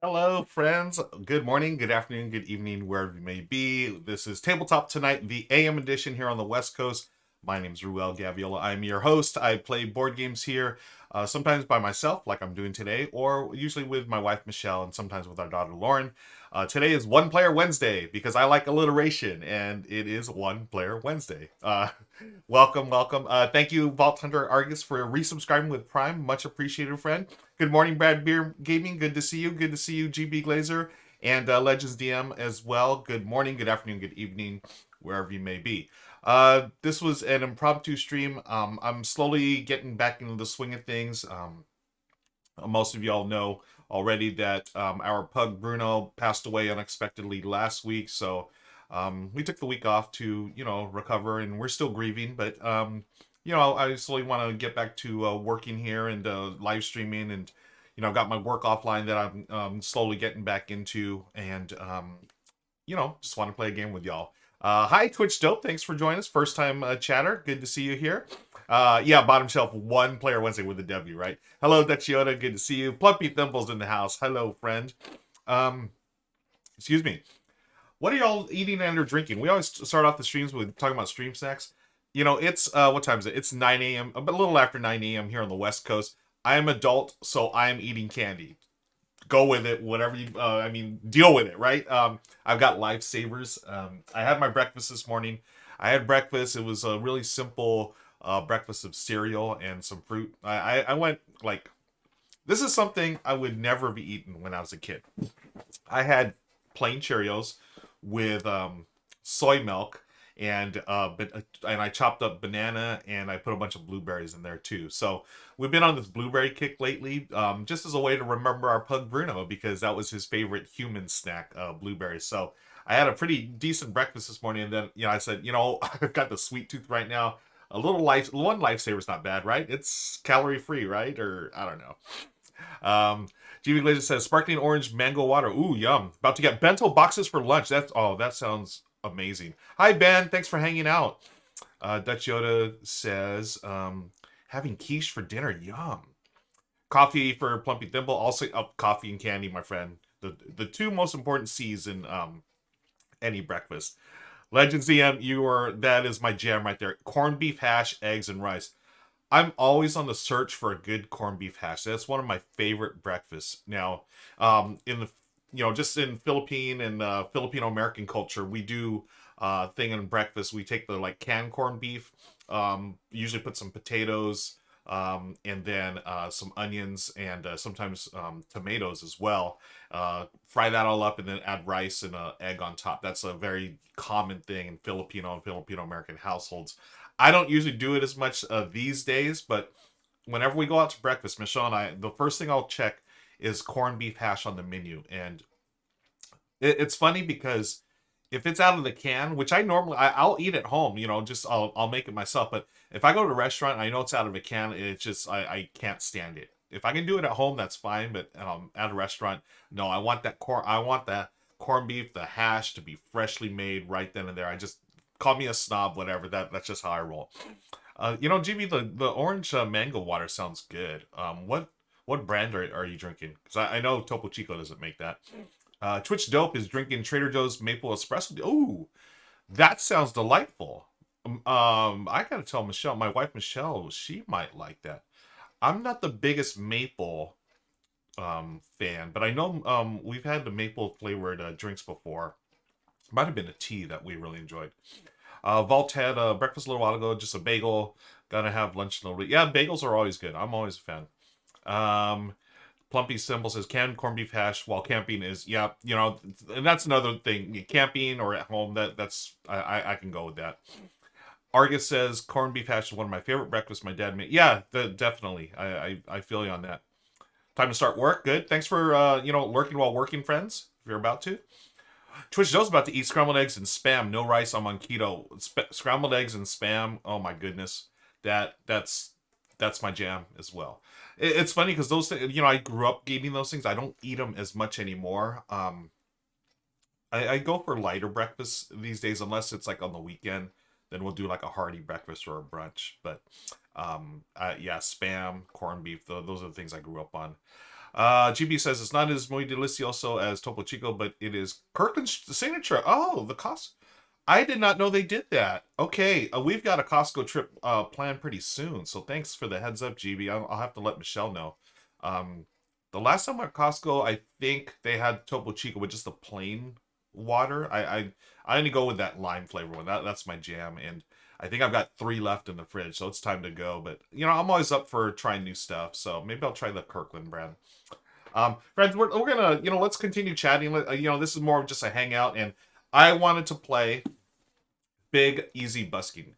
Hello, friends. Good morning, good afternoon, good evening, wherever you may be. This is Tabletop Tonight, the AM edition here on the West Coast. My name is Ruel Gaviola. I'm your host. I play board games here, sometimes by myself, like I'm doing today, or usually with my wife, Michelle, and sometimes with our daughter, Lauren. Today is One Player Wednesday because I like alliteration, and it is One Player Wednesday. Welcome, welcome. Thank you, Vault Hunter Argus, for resubscribing with Prime. Much appreciated, friend. Good morning, Brad Beer Gaming. Good to see you. Good to see you, GB Glazer, and Legends DM as well. Good morning, good afternoon, good evening, wherever you may be. This was an impromptu stream. I'm slowly getting back into the swing of things. Most of y'all know already that our pug Bruno passed away unexpectedly last week, so we took the week off to recover, and we're still grieving. But I slowly want to get back to working here and live streaming, and I've got my work offline that I'm slowly getting back into, and just want to play a game with y'all. Hi, Twitch Dope. Thanks for joining us. First time chatter. Good to see you here. Yeah, bottom shelf, One Player Wednesday with a W, right? Hello, Dutch Yoda. Good to see you. Plumpy Thimples in the house. Hello, friend. Um, excuse me. What are y'all eating and or drinking? We always start off the streams with talking about stream snacks. It's what time is it? It's 9 a.m. A little after 9 a.m. here on the West Coast. I am adult, so I am eating candy. Go with it, whatever you. Deal with it, right? I've got lifesavers. I had my breakfast this morning. I had breakfast. It was a really simple breakfast of cereal and some fruit. I went like, this is something I would never be eating when I was a kid. I had plain Cheerios with soy milk and I chopped up banana and I put a bunch of blueberries in there too. So we've been on this blueberry kick lately, just as a way to remember our pug Bruno because that was his favorite human snack, blueberries. So I had a pretty decent breakfast this morning, and then I said, I've got the sweet tooth right now. One lifesaver is not bad, right? It's calorie free, right? Or I don't know. GB Glazer says sparkling orange mango water. Ooh, yum! About to get bento boxes for lunch. That sounds amazing. Hi Ben, thanks for hanging out. Dutch Yoda says having quiche for dinner. Yum. Coffee for Plumpy Thimble. Also, coffee and candy, my friend. The two most important C's in any breakfast. Legends DM, that is my jam right there. Corned beef hash, eggs, and rice. I'm always on the search for a good corned beef hash. That's one of my favorite breakfasts. Now, in the just in Philippine and Filipino American culture, we do thing in breakfast. We take the canned corned beef, usually put some potatoes, and then some onions and sometimes tomatoes as well. Fry that all up and then add rice and an egg on top. That's a very common thing in Filipino and Filipino American households. I don't usually do it as much these days, but whenever we go out to breakfast, Michelle and I, the first thing I'll check is corned beef hash on the menu. And it's funny because if it's out of the can, which I'll eat at home, just I'll make it myself. But if I go to a restaurant, I know it's out of a can. It's just I can't stand it. If I can do it at home, that's fine. But at a restaurant, no, I want that corn. I want that corned beef, the hash, to be freshly made right then and there. I just call me a snob, whatever. That's just how I roll. GB, the orange mango water sounds good. What brand are you drinking? Because I know Topo Chico doesn't make that. Twitch Dope is drinking Trader Joe's maple espresso. Ooh, that sounds delightful. I gotta tell Michelle, my wife Michelle, she might like that. I'm not the biggest maple fan, but I know we've had the maple flavored drinks before. Might have been a tea that we really enjoyed. Vault had breakfast a little while ago, just a bagel. Gonna have lunch in a little bit. Yeah, bagels are always good. I'm always a fan. Plumpy Symbol says canned corned beef hash while camping is, yeah, and that's another thing. Camping or at home, that's I can go with that. Argus says corned beef hash is one of my favorite breakfasts my dad made. Yeah, definitely. I feel you on that. Time to start work. Good. Thanks for lurking while working, friends. If you're about to. Twitch Joe's about to eat scrambled eggs and spam. No rice. I'm on keto. Scrambled eggs and spam. Oh my goodness, that's my jam as well. It's funny because those things, I grew up eating those things. I don't eat them as much anymore. I go for lighter breakfasts these days, unless it's on the weekend. Then we'll do a hearty breakfast or a brunch. But yeah, spam, corned beef. Those are the things I grew up on. GB says it's not as muy delicioso as Topo Chico, but it is Kirkland's signature. Oh, the cost. I did not know they did that. Okay, we've got a Costco trip planned pretty soon, so thanks for the heads up, GB. I'll have to let Michelle know. Um, the last time at Costco, I think they had Topo Chico with just the plain water. I only go with that lime flavor one. That's my jam, and I think I've got 3 left in the fridge, so it's time to go. But you know, I'm always up for trying new stuff, so maybe I'll try the Kirkland brand. Friends, we're gonna, you know, let's continue chatting. You know, this is more of just a hangout, and I wanted to play Big Easy Busking.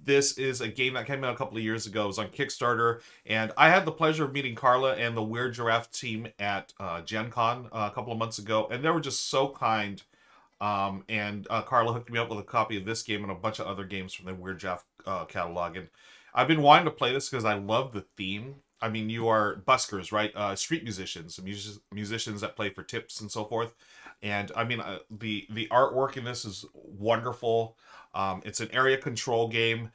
This is a game that came out a couple of years ago. It was on Kickstarter, and I had the pleasure of meeting Carla and the Weird Giraffe team at Gen Con a couple of months ago, and they were just so kind. And Carla hooked me up with a copy of this game and a bunch of other games from the Weird Giraffe catalog. And I've been wanting to play this because I love the theme. I mean, you are buskers, right? Street musicians, musicians that play for tips and so forth. And I mean, the artwork in this is wonderful. It's an area control game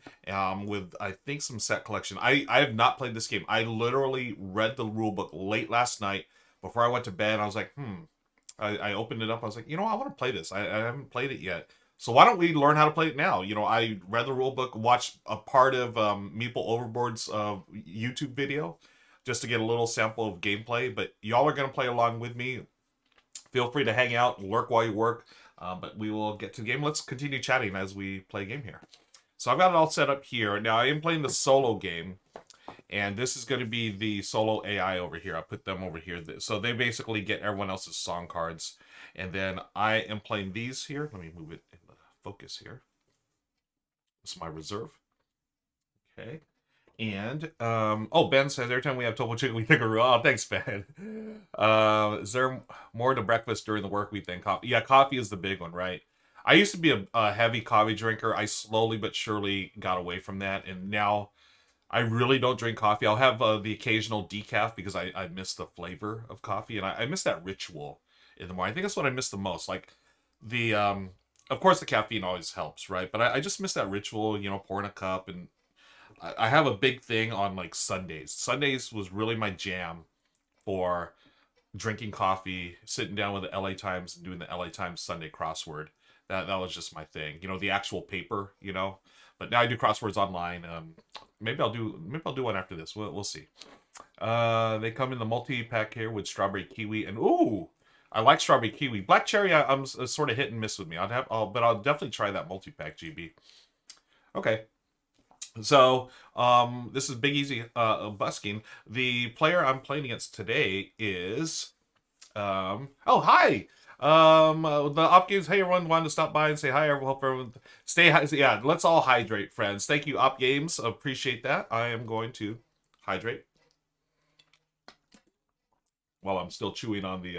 with, I think, some set collection. I have not played this game. I literally read the rule book late last night before I went to bed. I was like, I opened it up. I was like, you know, I want to play this. I haven't played it yet. So why don't we learn how to play it now? You know, I read the rule book, watched a part of Meeple Overboard's YouTube video just to get a little sample of gameplay. But y'all are going to play along with me. Feel free to hang out, lurk while you work. But we will get to the game. Let's continue chatting as we play a game here. So I've got it all set up here. Now I am playing the solo game. And this is going to be the solo AI over here. I put them over here. So they basically get everyone else's song cards. And then I am playing these here. Let me move it in the focus here. This is my reserve. Okay. And, oh, Ben says every time we have Topo Chicken, we think of Ruel. Oh, thanks, Ben. Is there more to breakfast during the work week than coffee? Yeah, coffee is the big one, right? I used to be a heavy coffee drinker. I slowly but surely got away from that. And now I really don't drink coffee. I'll have the occasional decaf because I miss the flavor of coffee. And I miss that ritual in the morning. I think that's what I miss the most. Like the, of course, the caffeine always helps, right? But I just miss that ritual, you know, pouring a cup. And I have a big thing on like Sundays. Sundays was really my jam for drinking coffee, sitting down with the LA Times and doing the LA Times Sunday crossword. That was just my thing. You know, the actual paper, you know. But now I do crosswords online. Maybe I'll do one after this. We'll see. They come in the multi-pack here with strawberry kiwi and ooh, I like strawberry kiwi. Black cherry I'm sort of hit and miss with me. But I'll definitely try that multi-pack, GB. Okay. So, this is Big Easy Busking. The player I'm playing against today is, oh, hi! The Op Games, hey everyone, wanted to stop by and say hi, everyone. Hope everyone stay high. Yeah, let's all hydrate, friends. Thank you, Op Games. Appreciate that. I am going to hydrate while I'm still chewing on the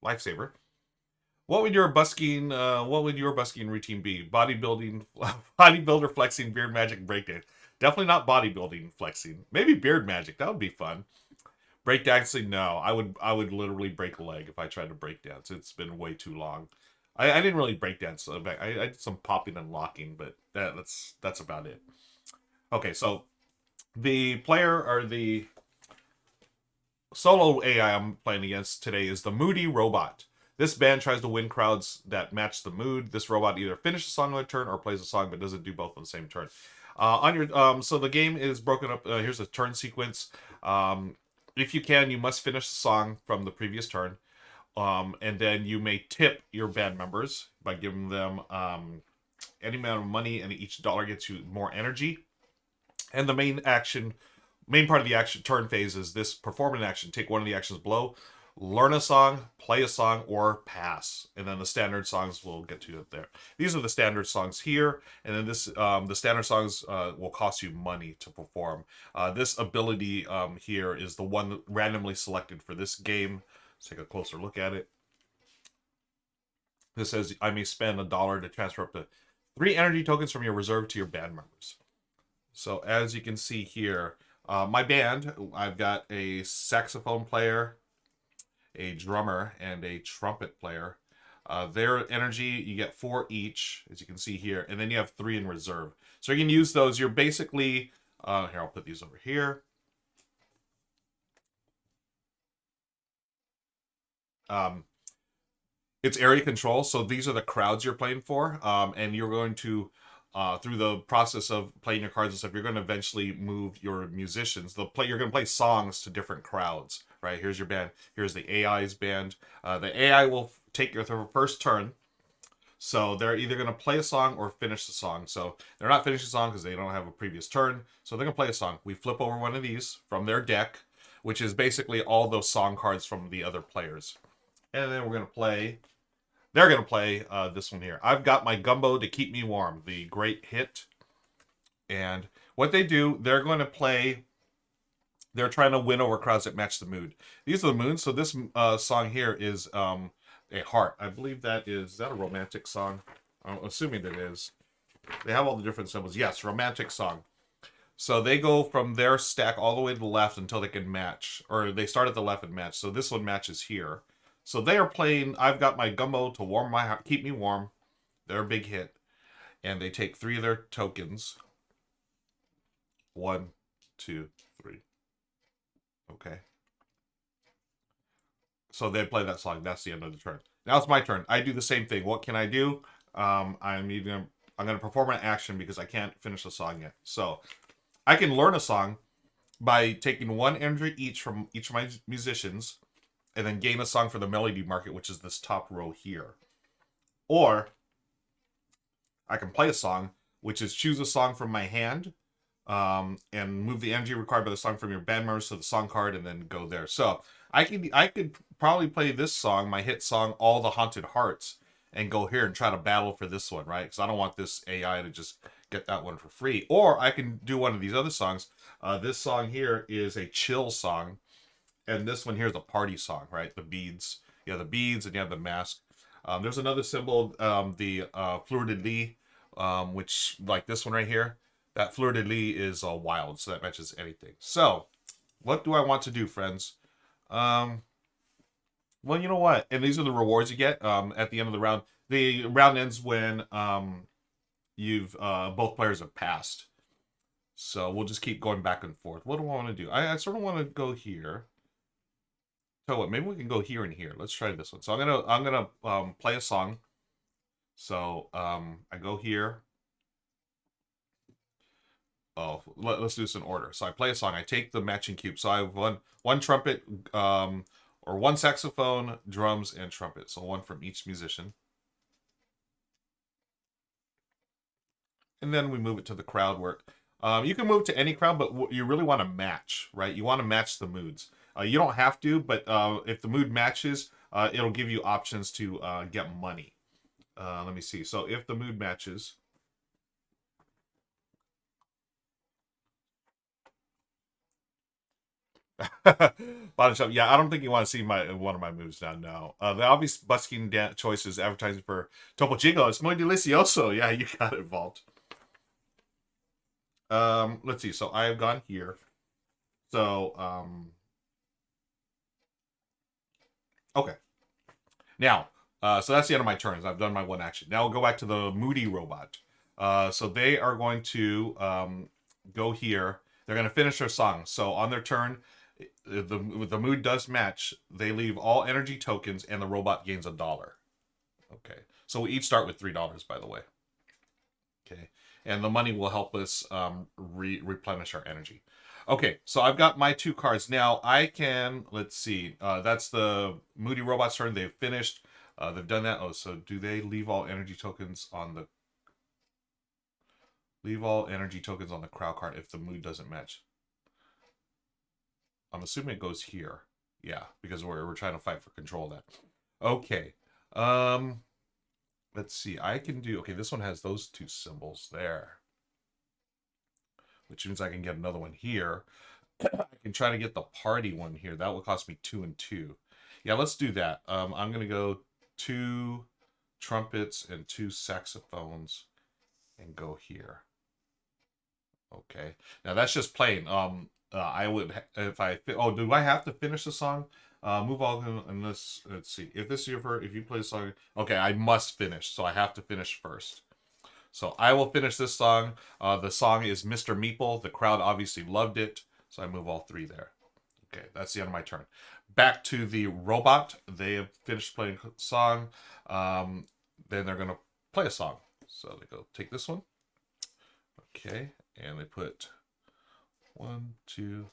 lifesaver. What would your busking routine be? Bodybuilding, bodybuilder flexing, beard magic, breakdance. Definitely not bodybuilding flexing. Maybe beard magic. That would be fun. Breakdancing, no. I would literally break a leg if I tried to breakdance. It's been way too long. I didn't really breakdance. I did some popping and locking, but that's about it. Okay, so the player or the solo AI I'm playing against today is the Moody Robot. This band tries to win crowds that match the mood. This robot either finishes a song on a turn or plays a song, but doesn't do both on the same turn. On your so the game is broken up. Here's a turn sequence. If you can, you must finish the song from the previous turn, and then you may tip your band members by giving them any amount of money, and each dollar gets you more energy. And the main part of the action turn phase is this: perform an action, take one of the actions below, learn a song, play a song, or pass. And then the standard songs we'll get to it there. These are the standard songs here, and then this the standard songs will cost you money to perform. This ability here is the one randomly selected for this game. Let's take a closer look at it. This says I may spend $1 to transfer up to 3 energy tokens from your reserve to your band members. So as you can see here, my band, I've got a saxophone player, a drummer, and a trumpet player. Their energy, you get 4 each, as you can see here, and then you have 3 in reserve. So you can use those. You're basically, here, I'll put these over here. It's area control, so these are the crowds you're playing for, and you're going to, through the process of playing your cards and stuff, you're going to eventually move your musicians. You're going to play songs to different crowds, right? Here's your band. Here's the AI's band. The AI will take your first turn. So they're either going to play a song or finish the song. So they're not finishing the song because they don't have a previous turn. So they're going to play a song. We flip over one of these from their deck, which is basically all those song cards from the other players. And then we're going to play. They're going to play this one here. I've got my Gumbo to Keep Me Warm, the great hit. And what they do, they're going to play. They're trying to win over crowds that match the mood. These are the moods. So this song here is a heart. I believe is that a romantic song? I'm assuming it is. They have all the different symbols. Yes, romantic song. So they go from their stack all the way to the left until they can match. Or they start at the left and match. So this one matches here. So they are playing I've Got My Gumbo to Warm My Heart, Keep Me Warm. They're a big hit. And they take 3 of their tokens. 1, 2, 3. Okay. So they play that song. That's the end of the turn. Now it's my turn. I do the same thing. What can I do? I'm going to perform an action because I can't finish the song yet. So I can learn a song by taking 1 energy each from each of my musicians and then gain a song for the melody market, which is this top row here. Or I can play a song, which is choose a song from my hand and move the energy required by the song from your band members to the song card and then go there. So I could probably play this song, my hit song, All the Haunted Hearts, and go here and try to battle for this one, right? Because I don't want this AI to just get that one for free. Or I can do one of these other songs. This song here is a chill song, and this one here is a party song, right? The beads. You have the beads and you have the mask. There's another symbol, the fleur-de-lis, which, like this one right here, that fleur-de-lis is wild, so that matches anything. So, what do I want to do, friends? Well, you know what? And these are the rewards you get at the end of the round. The round ends when you've both players have passed. So we'll just keep going back and forth. What do I want to do? I sort of want to go here. So what? Maybe we can go here and here. Let's try this one. So I'm gonna play a song. So I go here. Oh, let's do this in order. So I play a song. I take the matching cube. So I have one trumpet, or 1 saxophone, drums, and trumpet. So 1 from each musician. And then we move it to the crowd work. You can move to any crowd, but you really want to match, right? You want to match the moods. You don't have to, but if the mood matches, it'll give you options to get money. Let me see. So if the mood matches, bottom shelf. Yeah, I don't think you want to see one of my moves now. No. The obvious busking choices advertising for Topo Chico. It's muy delicioso. Yeah, you got it involved. Let's see. So I have gone here. So okay. Now, so that's the end of my turns. I've done my 1 action. Now we'll go back to the moody robot. So they are going to go here. They're going to finish their song. So on their turn, the mood does match. They leave all energy tokens, and the robot gains $1. Okay. So we each start with $3, by the way. Okay. And the money will help us replenish our energy. Okay, so I've got my 2 cards. Now I can, let's see, that's the Moody Robot's turn. They've finished. They've done that. Oh, so do they leave all energy tokens on the... Leave all energy tokens on the crowd card if the mood doesn't match. I'm assuming it goes here. Yeah, because we're trying to fight for control of that. Okay. Let's see. I can do... Okay, this one has those 2 symbols there, which means I can get another one here. I can try to get the party one here. That will cost me 2 and 2. Yeah, let's do that. I'm going to go 2 trumpets and 2 saxophones and go here. Okay. Now that's just plain. I would, if I, oh, do I have to finish the song? Move all, and let's see. If this is if you play the song, okay, I must finish. So I have to finish first. So I will finish this song. The song is Mr. Meeple. The crowd obviously loved it. So I move all 3 there. Okay, that's the end of my turn. back to the robot. They have finished playing a song. Then they're going to play a song. So they go take this one. Okay. And they put 1, 2,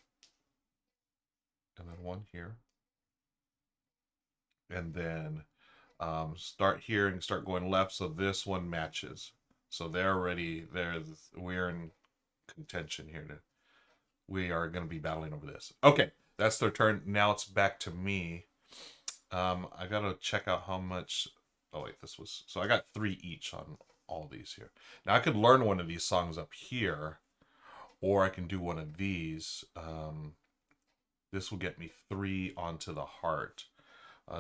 and then 1 here. And then start here and start going left. So this one matches. So they're already there. We're in contention here. We are going to be battling over this. Okay. That's their turn. Now it's back to me. I got to check out how much. Oh, wait. This was. So I got 3 each on all these here. Now I could learn one of these songs up here. Or I can do one of these. This will get me 3 onto the heart.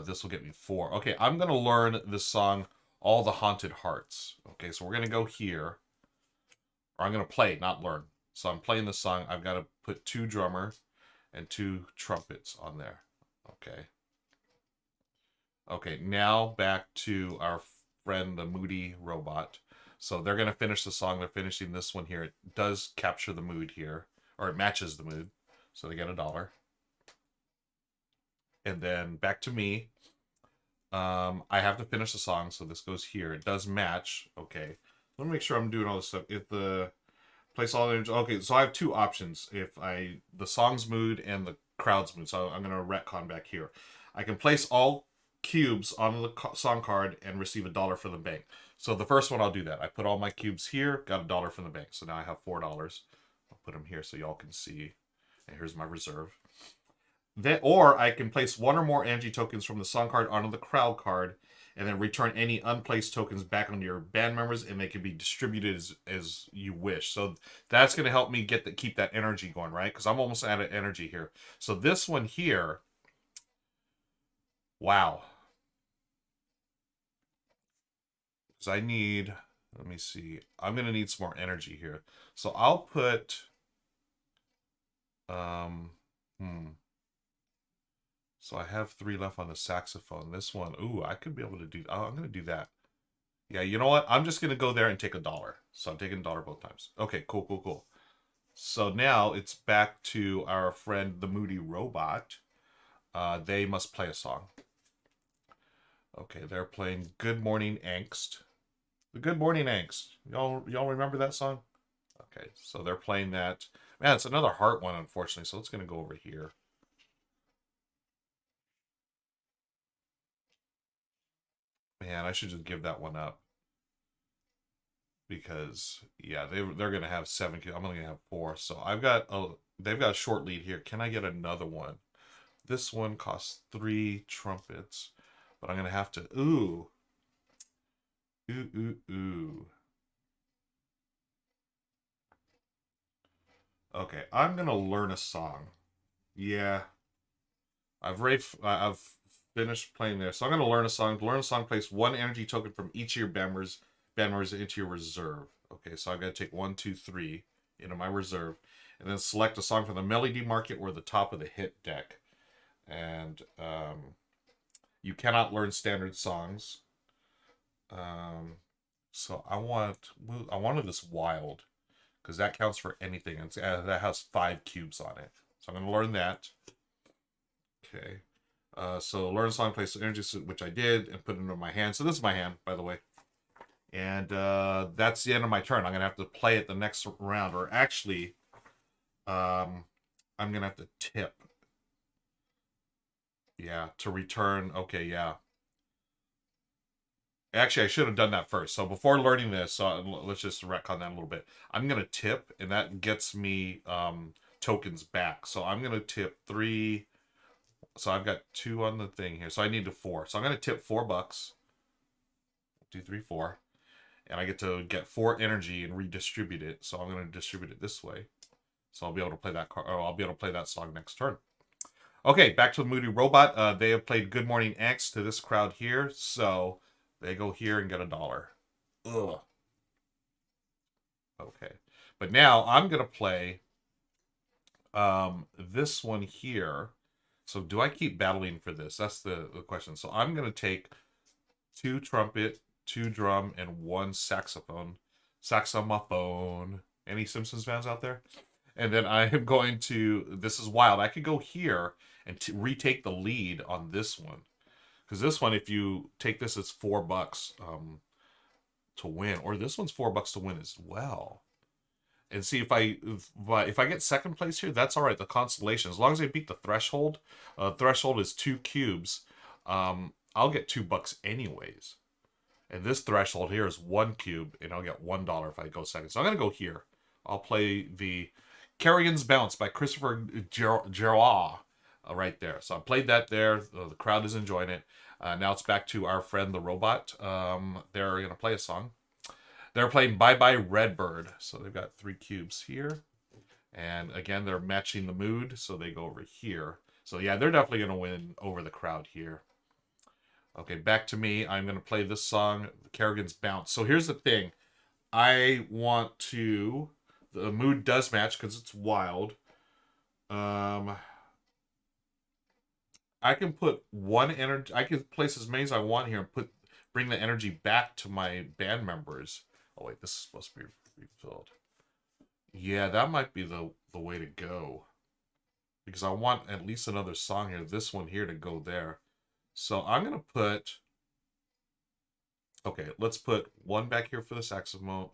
This will get me 4. Okay, I'm going to learn this song, All the Haunted Hearts. Okay, so we're going to go here. Or I'm going to play, not learn. So I'm playing this song. I've got to put 2 drummers and 2 trumpets on there. Okay. Okay, now back to our friend, the Moody Robot. So they're going to finish the song. They're finishing this one here. It does capture the mood here. Or it matches the mood. So they get $1. And then back to me. I have to finish the song, so this goes here. It does match. Okay. Let me make sure I'm doing all this stuff. If the place all energy. Okay, so I have 2 options. If the song's mood and the crowd's mood. So I'm gonna retcon back here. I can place all cubes on the song card and receive $1 from the bank. So the first one I'll do that. I put all my cubes here, got $1 from the bank. So now I have $4. I'll put them here so y'all can see. And here's my reserve. Or I can place 1 or more energy tokens from the song card onto the crowd card, and then return any unplaced tokens back onto your band members, and they can be distributed as you wish. So that's going to help me keep that energy going, right? Because I'm almost out of energy here. So this one here, wow. Because I need, let me see, I'm going to need some more energy here. So I'll put, So I have 3 left on the saxophone. This one, ooh, I could be able to do. Oh, I'm gonna do that. Yeah, you know what? I'm just gonna go there and take $1. So I'm taking $1 both times. Okay, cool, cool, cool. So now it's back to our friend the Moody Robot. They must play a song. Okay, they're playing "Good Morning Angst." The "Good Morning Angst." Y'all remember that song? Okay, so they're playing that. Man, it's another heart one, unfortunately. So it's gonna go over here. Man, I should just give that one up. Because, yeah, they're going to have 7. I'm only going to have 4. So they've got a short lead here. Can I get another one? This one costs 3 trumpets. But I'm going to have to, ooh. Okay, I'm going to learn a song. Yeah. I've finished playing there. So I'm going to learn a song. To learn a song, place 1 energy token from each of your band members into your reserve. Okay, so I've got to take 1, 2, 3 into my reserve. And then select a song from the melody market or the top of the hit deck. And you cannot learn standard songs. So I wanted this wild. Because that counts for anything. That has 5 cubes on it. So I'm going to learn that. Okay. So learn a song, place energy, which I did, and put it into my hand. So this is my hand, by the way. And that's the end of my turn. I'm going to have to play it the next round. Or actually, I'm going to have to tip. Yeah, to return. Okay, yeah. Actually, I should have done that first. So before learning this, let's just retcon that a little bit. I'm going to tip, and that gets me tokens back. So I'm going to tip 3. So I've got 2 on the thing here. So I need 4. So I'm going to tip $4. 2, 3, 4. And I get to get 4 energy and redistribute it. So I'm going to distribute it this way. So I'll be able to play that I'll be able to play that song next turn. Okay, back to the Moody Robot. They have played "Good Morning X" to this crowd here. So they go here and get $1. Ugh. Okay. But now I'm going to play this one here. So do I keep battling for this? That's the question. So I'm going to take 2 trumpet, 2 drum, and 1 saxophone. Saxophone. Any Simpsons fans out there? And then I am going to, this is wild. I could go here and retake the lead on this one. Because this one, if you take this, it's $4 to win, or this one's $4 to win as well. And see, if I get second place here, that's all right. The consolation, as long as I beat the threshold, threshold is 2 cubes. I'll get $2 anyways. And this threshold here is 1 cube, and I'll get $1 if I go second. So I'm gonna go here. I'll play the Carrigan's Bounce by Christopher Gerard right there. So I played that there. The crowd is enjoying it. Now it's back to our friend the robot. They're gonna play a song. They're playing Bye Bye Redbird. So they've got 3 cubes here. And again, they're matching the mood, so they go over here. So yeah, they're definitely going to win over the crowd here. Okay, back to me. I'm going to play this song, Kerrigan's Bounce. So here's the thing. I want to... The mood does match because it's wild. I can put one energy... I can place as many as I want here and bring the energy back to my band members. Oh, wait, this is supposed to be refilled. Yeah, that might be the way to go. Because I want at least another song here. This one here to go there. So I'm going to put... Okay, let's put one back here for the saxophone.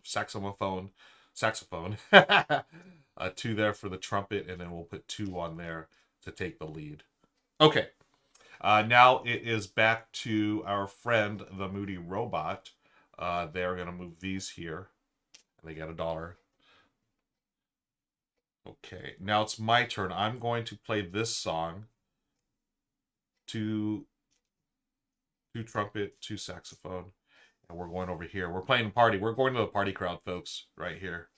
2 there for the trumpet, and then we'll put 2 on there to take the lead. Okay. Now it is back to our friend, the Moody Robot. They're going to move these here. And they get $1. Okay, now it's my turn. I'm going to play this song. 2 trumpet, 2 saxophone. And we're going over here. We're playing a party. We're going to the party crowd, folks, right here.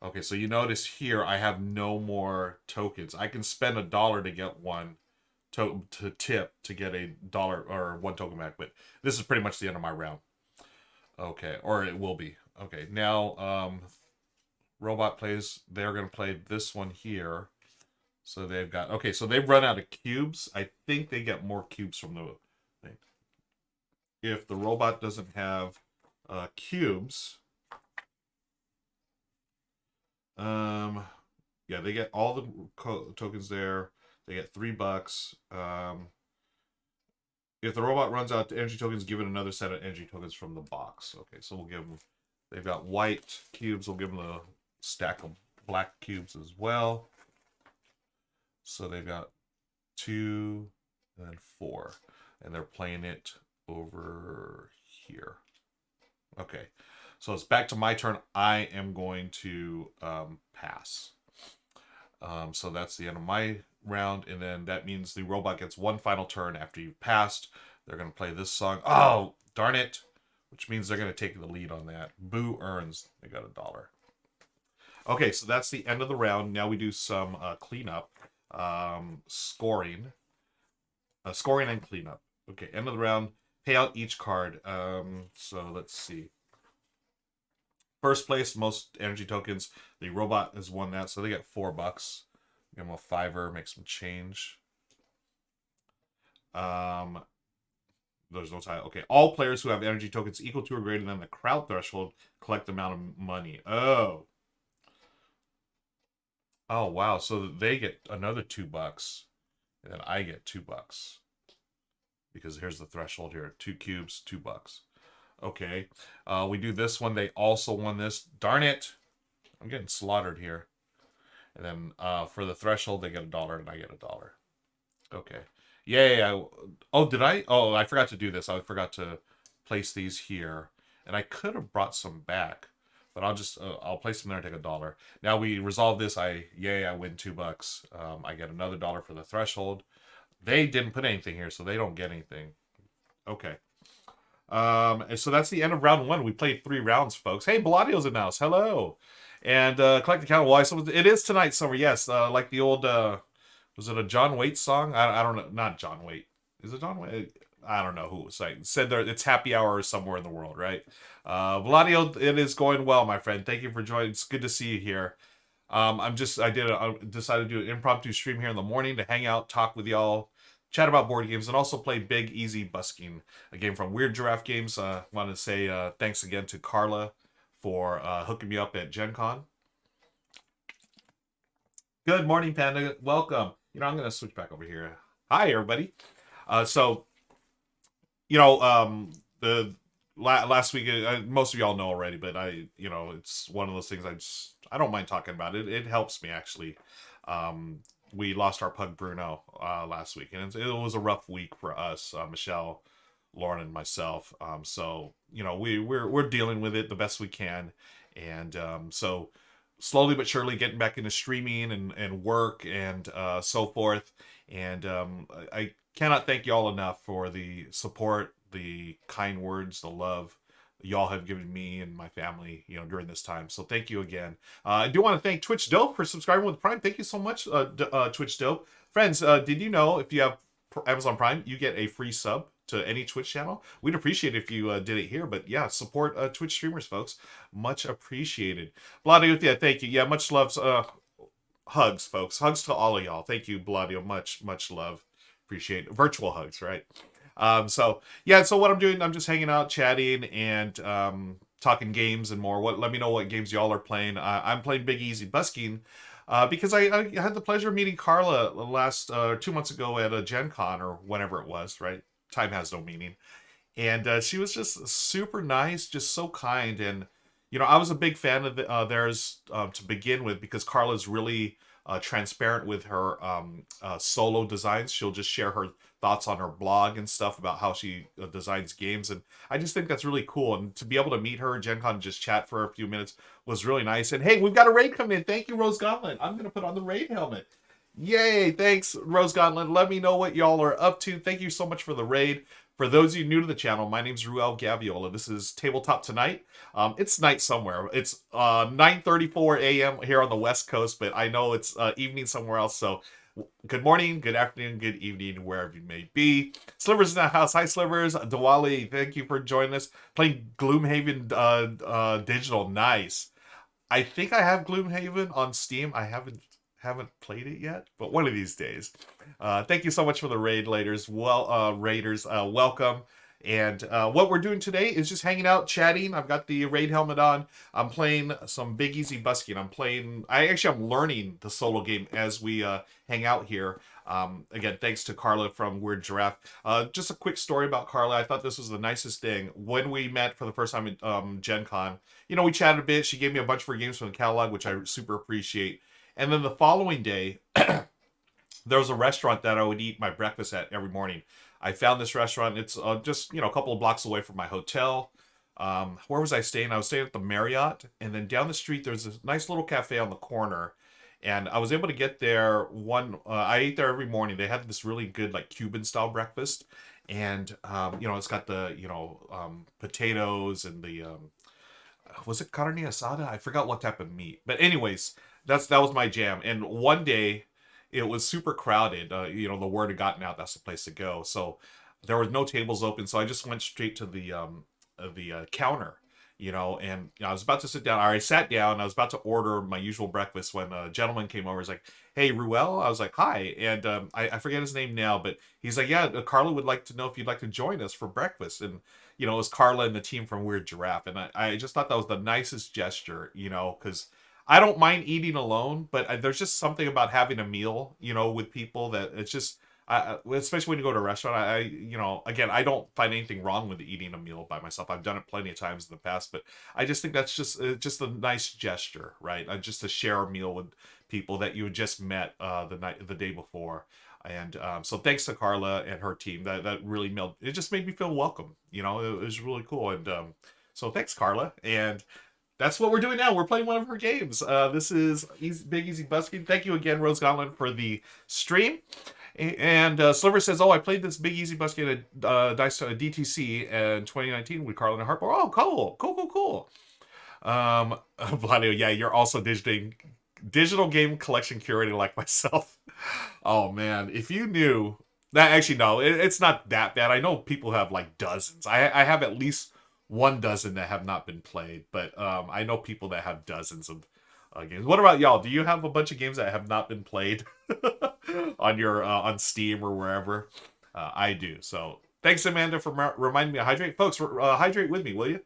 Okay, so you notice here I have no more tokens. I can spend $1 to get one to tip to get $1 or 1 token back, but this is pretty much the end of my round. Okay, or it will be. Okay, now robot plays. They're going to play this one here. So they've got... Okay, so they've run out of cubes. I think they get more cubes from the thing. If the robot doesn't have cubes... yeah, they get all the tokens there. They get $3. If the robot runs out of energy tokens, give it another set of energy tokens from the box. Okay, so we'll give them... They've got white cubes. We'll give them the stack of black cubes as well. So they've got 2 and then 4. And they're playing it over here. Okay. So it's back to my turn. I am going to pass. So that's the end of my round. And then that means the robot gets one final turn after you've passed. They're going to play this song. Oh, darn it. Which means they're going to take the lead on that. Boo earns. They got $1. Okay, so that's the end of the round. Now we do some cleanup. Scoring. Scoring and cleanup. Okay, end of the round. Pay out each card. So let's see. First place, most energy tokens. The robot has won that, so they get $4. Give them a $5, make some change. There's no tie. Okay, all players who have energy tokens equal to or greater than the crowd threshold collect the amount of money. Oh. Oh, wow. So they get another $2. And then I get $2. Because here's the threshold here. 2 cubes, $2. Okay. We do this one. They also won this. Darn it. I'm getting slaughtered here. And then for the threshold, they get $1 and I get $1. Okay. Yay. Oh, did I? Oh, I forgot to do this. I forgot to place these here. And I could have brought some back. But I'll place them there and take $1. Now we resolve this. I win $2. I get another $1 for the threshold. They didn't put anything here, so they don't get anything. Okay. And so that's the end of round 1. We played 3 rounds, folks. Hey, Belladio's in the house. Hello. And collect the count. Why? So it is tonight's summer. Yes. Like the old, was it a John Waite song? I don't know. Not John Waite. Is it John Waite? I don't know who it was like. Said there it's happy hour somewhere in the world, right? Vladio, it is going well, my friend. Thank you for joining. It's good to see you here. I decided to do an impromptu stream here in the morning to hang out, talk with y'all, chat about board games, and also play Big Easy Busking, a game from Weird Giraffe Games. Want to say thanks again to Carla for hooking me up at Gen Con. Good morning, Panda. Welcome. I'm gonna switch back over here. Hi, everybody. So you know, the last week, most of y'all know already, but it's one of those things I don't mind talking about it. It helps me actually. Um, we lost our pug Bruno last week, and it was a rough week for us, Michelle, Lauren, and myself. So we're dealing with it the best we can, and so slowly but surely getting back into streaming and work and so forth. And I cannot thank y'all enough for the support, the kind words, the love y'all have given me and my family, during this time. So thank you again. I do want to thank Twitch Dope for subscribing with Prime. Thank you so much, Twitch Dope. Friends, did you know if you have Amazon Prime, you get a free sub to any Twitch channel? We'd appreciate it if you did it here. But yeah, support Twitch streamers, folks. Much appreciated. Bladio, yeah, thank you. Yeah, much love. Hugs, folks. Hugs to all of y'all. Thank you, Bladio. Much love. Appreciate it. Virtual hugs, right? So yeah, so what I'm doing, I'm just hanging out, chatting, and talking games and more. Let me know what games y'all are playing. I'm playing Big Easy Busking because I had the pleasure of meeting Carla last 2 months ago at a Gen Con or whenever it was, right? Time has no meaning. And she was just super nice, just so kind. And I was a big fan of theirs to begin with, because Carla's really transparent with her solo designs. She'll just share her thoughts on her blog and stuff about how she designs games, and I just think that's really cool. And to be able to meet her at Gen Con and just chat for a few minutes was really nice. And hey, we've got a raid coming in. Thank you, Rose Gauntlet. I'm gonna put on the raid helmet. Yay, thanks, Rose Gauntlet. Let me know what y'all are up to. Thank you so much for the raid. For those of you new to the channel, my name's Ruel Gaviola. This is Tabletop Tonight. It's night somewhere. It's 9:34 a.m. here on the West Coast, but I know it's evening somewhere else. So good morning, good afternoon, good evening, wherever you may be. Slivers in the house. Hi, Slivers. Diwali, thank you for joining us. Playing Gloomhaven Digital. Nice. I think I have Gloomhaven on Steam. I haven't played it yet, but one of these days. Thank you so much for the raid, Raiders. Raiders, welcome. And what we're doing today is just hanging out, chatting. I've got the raid helmet on. I'm playing some Big Easy Busking. I'm learning the solo game as we hang out here. Again, thanks to Carla from Weird Giraffe. Just a quick story about Carla. I thought this was the nicest thing. When we met for the first time at Gen Con, we chatted a bit. She gave me a bunch of her games from the catalog, which I super appreciate. And then the following day, there was a restaurant that I would eat my breakfast at every morning. I found this restaurant. It's just, a couple of blocks away from my hotel. Where was I staying? I was staying at the Marriott. And then down the street, there's this nice little cafe on the corner. And I was able to get there I ate there every morning. They had this really good, like, Cuban-style breakfast. And, it's got the, potatoes and the, was it carne asada? I forgot what type of meat. But anyways, that was my jam. And one day, it was super crowded. The word had gotten out that's the place to go. So there were no tables open. So I just went straight to the counter. And I was about to sit down. I sat down. I was about to order my usual breakfast when a gentleman came over. He's like, "Hey, Ruel." I was like, "Hi." And I forget his name now, but he's like, "Yeah, Carla would like to know if you'd like to join us for breakfast." And it was Carla and the team from Weird Giraffe. And I just thought that was the nicest gesture, because I don't mind eating alone, but there's just something about having a meal, with people that it's just, especially when you go to a restaurant. Again, I don't find anything wrong with eating a meal by myself. I've done it plenty of times in the past, but I just think that's just a nice gesture, right? Just to share a meal with people that you had just met the day before. And so thanks to Carla and her team, that really it just made me feel welcome. It was really cool. And so thanks, Carla. And that's what we're doing now. We're playing one of her games. This is Big Easy Busking. Thank you again, Rose Gauntlet, for the stream. And Sliver says, "Oh, I played this Big Easy Busking at DTC in 2019 with Carla and Hartmore." Oh, cool. Vladio, yeah, you're also digital game collection curator like myself. Oh man, if you knew that. Actually, no, it's not that bad. I know people have like dozens. I have at least 12 that have not been played, but I know people that have dozens of games. What about y'all? Do you have a bunch of games that have not been played on your on Steam or wherever? I do. So thanks, Amanda, for reminding me to hydrate. Folks, hydrate with me, will you?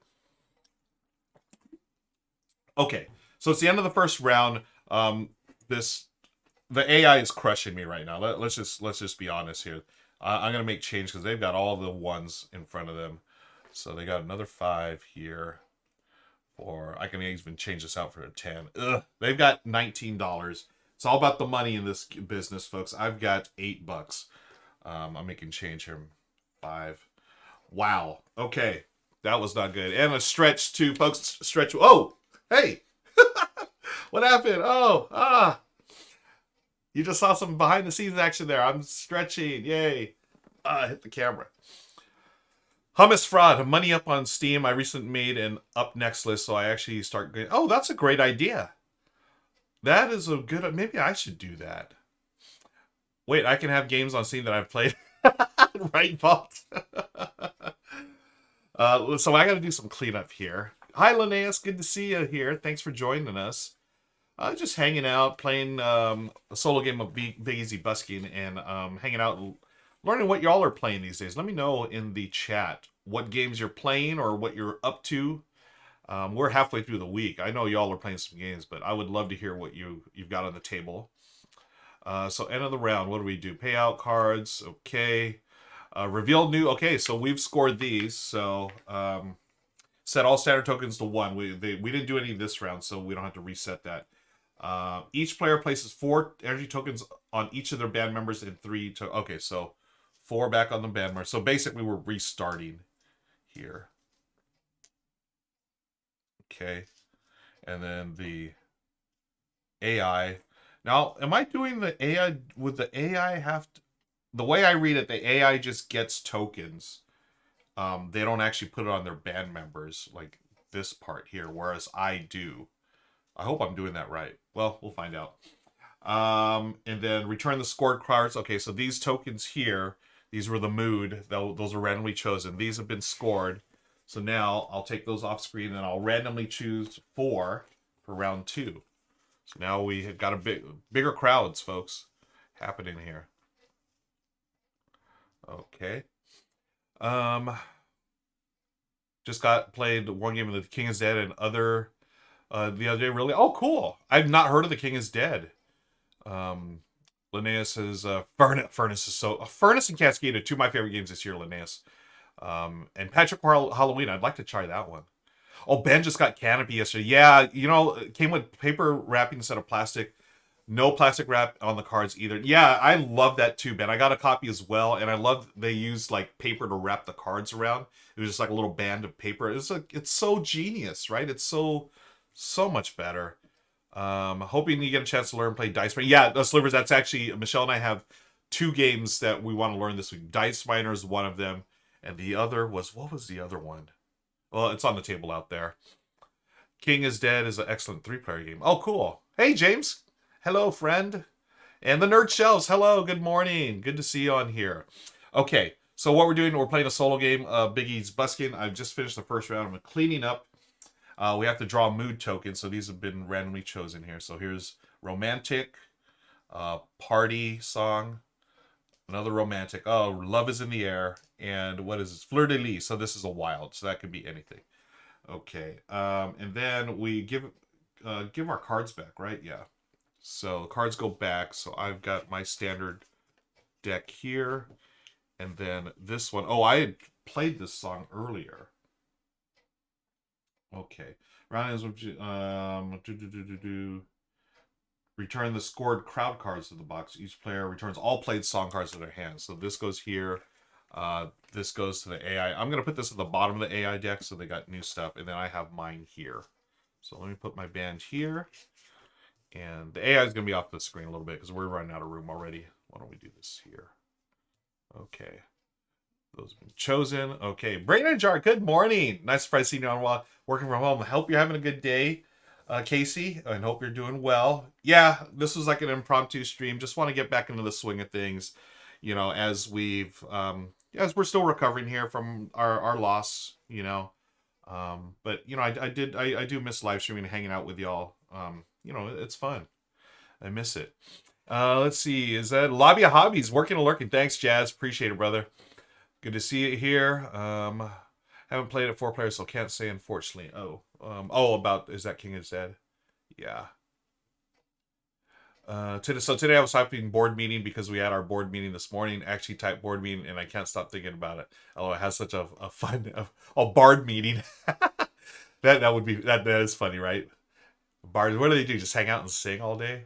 Okay, so it's the end of the first round. This the AI is crushing me right now. Let's just be honest here. I'm gonna make change because they've got all the ones in front of them. So they got another 5 here. Or I can even change this out for a 10. Ugh, they've got $19. It's all about the money in this business, folks. I've got $8. I'm making change here. 5. Wow. Okay. That was not good. And a stretch too, folks. Stretch. Oh, hey. What happened? Oh, you just saw some behind the scenes action there. I'm stretching. Yay. Hit the camera. Hummus Fraud, money up on Steam. I recently made an up next list, so I actually start getting... Oh, that's a great idea. That is a good... Maybe I should do that. Wait, I can have games on Steam that I've played. Right, Vault. So I got to do some cleanup here. Hi, Linnaeus. Good to see you here. Thanks for joining us. Just hanging out, playing a solo game of Big Easy Busking, and hanging out, learning what y'all are playing these days. Let me know in the chat what games you're playing or what you're up to. We're halfway through the week. I know y'all are playing some games, but I would love to hear what you've got on the table. So end of the round, what do we do? Payout cards, okay. Reveal new, okay, so we've scored these. So set all standard tokens to 1. We didn't do any this round, so we don't have to reset that. Each player places 4 energy tokens on each of their band members and 3 to... Okay, so 4 back on the band members. So basically we're restarting here. Okay. And then the AI. Now, am I doing the AI... Would the AI have to... The way I read it, the AI just gets tokens. They don't actually put it on their band members, like this part here, whereas I do. I hope I'm doing that right. Well, we'll find out. And then return the scored cards. Okay, so these tokens here, these were the mood. Those are randomly chosen. These have been scored. So now I'll take those off screen and I'll randomly choose 4 for round 2. So now we have got a bigger crowds, folks, happening here. Okay. Just played one game of The King is Dead and other... the other day, really. Oh, cool! I've not heard of The King is Dead. Linnaeus says Furnace is so... Furnace and Cascade are 2 of my favorite games this year, Linnaeus. And Patrick Halloween, I'd like to try that one. Oh, Ben just got Canopy yesterday. Yeah, you know, it came with paper wrapping instead of plastic. No plastic wrap on the cards either. Yeah, I love that too, Ben. I got a copy as well, and I love they used like paper to wrap the cards around. It was just like a little band of paper. It's so genius, right? It's so much better. Hoping you get a chance to learn play Dice Miner. Yeah, Slivers, that's actually... Michelle and I have 2 games that we want to learn this week. Dice Miner is one of them, and the other was... What was the other one? Well, it's on the table out there. King is Dead is an excellent 3-player game. Oh, cool. Hey, James. Hello, friend. And the Nerd Shelves. Hello, good morning. Good to see you on here. Okay, so what we're doing, we're playing a solo game, Big Easy Busking. I've just finished the first round. I'm cleaning up. We have to draw mood tokens, so these have been randomly chosen here. So here's romantic, party song, another romantic. Oh, love is in the air. And what is this? Fleur de lis. So this is a wild, so that could be anything. Okay, and then we give our cards back, right? Yeah. So cards go back. So I've got my standard deck here. And then this one. Oh, I had played this song earlier. Okay. Round is return the scored crowd cards to the box. Each player returns all played song cards to their hands. So this goes here. This goes to the AI. I'm going to put this at the bottom of the AI deck so they got new stuff. And then I have mine here. So let me put my band here. And the AI is going to be off the screen a little bit because we're running out of room already. Why don't we do this here? Okay. Those have been chosen. Okay. Brain Jar, good morning. Nice surprise seeing you on while working from home. I hope you're having a good day, Casey. I hope you're doing well. Yeah, this was like an impromptu stream. Just want to get back into the swing of things. You know, as we're still recovering here from our loss, you know. But, you know, I do miss live streaming and hanging out with y'all. You know, it's fun. I miss it. Let's see. Is that Lobby of Hobbies? Working and lurking. Thanks, Jazz. Appreciate it, brother. Good to see you here. Haven't played it 4 players, so can't say unfortunately. About is that King is Dead? Yeah. Today I was typing board meeting because we had our board meeting this morning. Actually typed board meeting and I can't stop thinking about it. Oh, it has such a fun a bard meeting. That would be that is funny, right? Bards, what do they do? Just hang out and sing all day?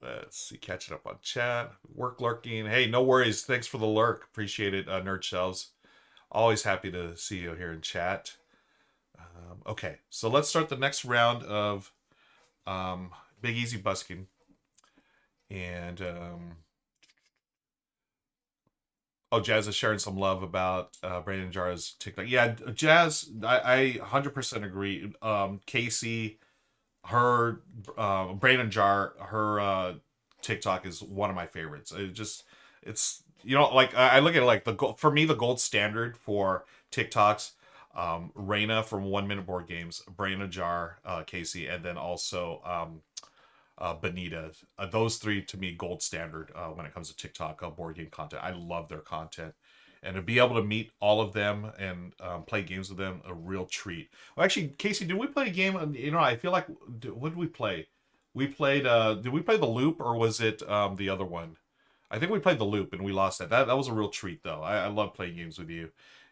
Let's see, catching up on chat, work lurking. Hey, no worries. Thanks for the lurk. Appreciate it, Nerd Shelves. Always happy to see you here in chat. Okay, so let's start the next round of Big Easy Busking. And oh, Jazz is sharing some love about Brandon Jar's TikTok. Yeah, Jazz, I 100% agree. Casey, her Brandon Jar, her TikTok is one of my favorites. It's like I look at it like for me the gold standard for TikToks. Reina from 1 Minute Board Games, Brandon Jar, Casey, and then also Benita. Those three to me gold standard when it comes to TikTok board game content. I love their content, and to be able to meet all of them and play games with them, a real treat. Well, actually, Casey, did we play a game? I feel like what did we play? We played. Did we play the Loop or was it the other one? I think we played the Loop and we lost that. That was a real treat though. I love playing games with you.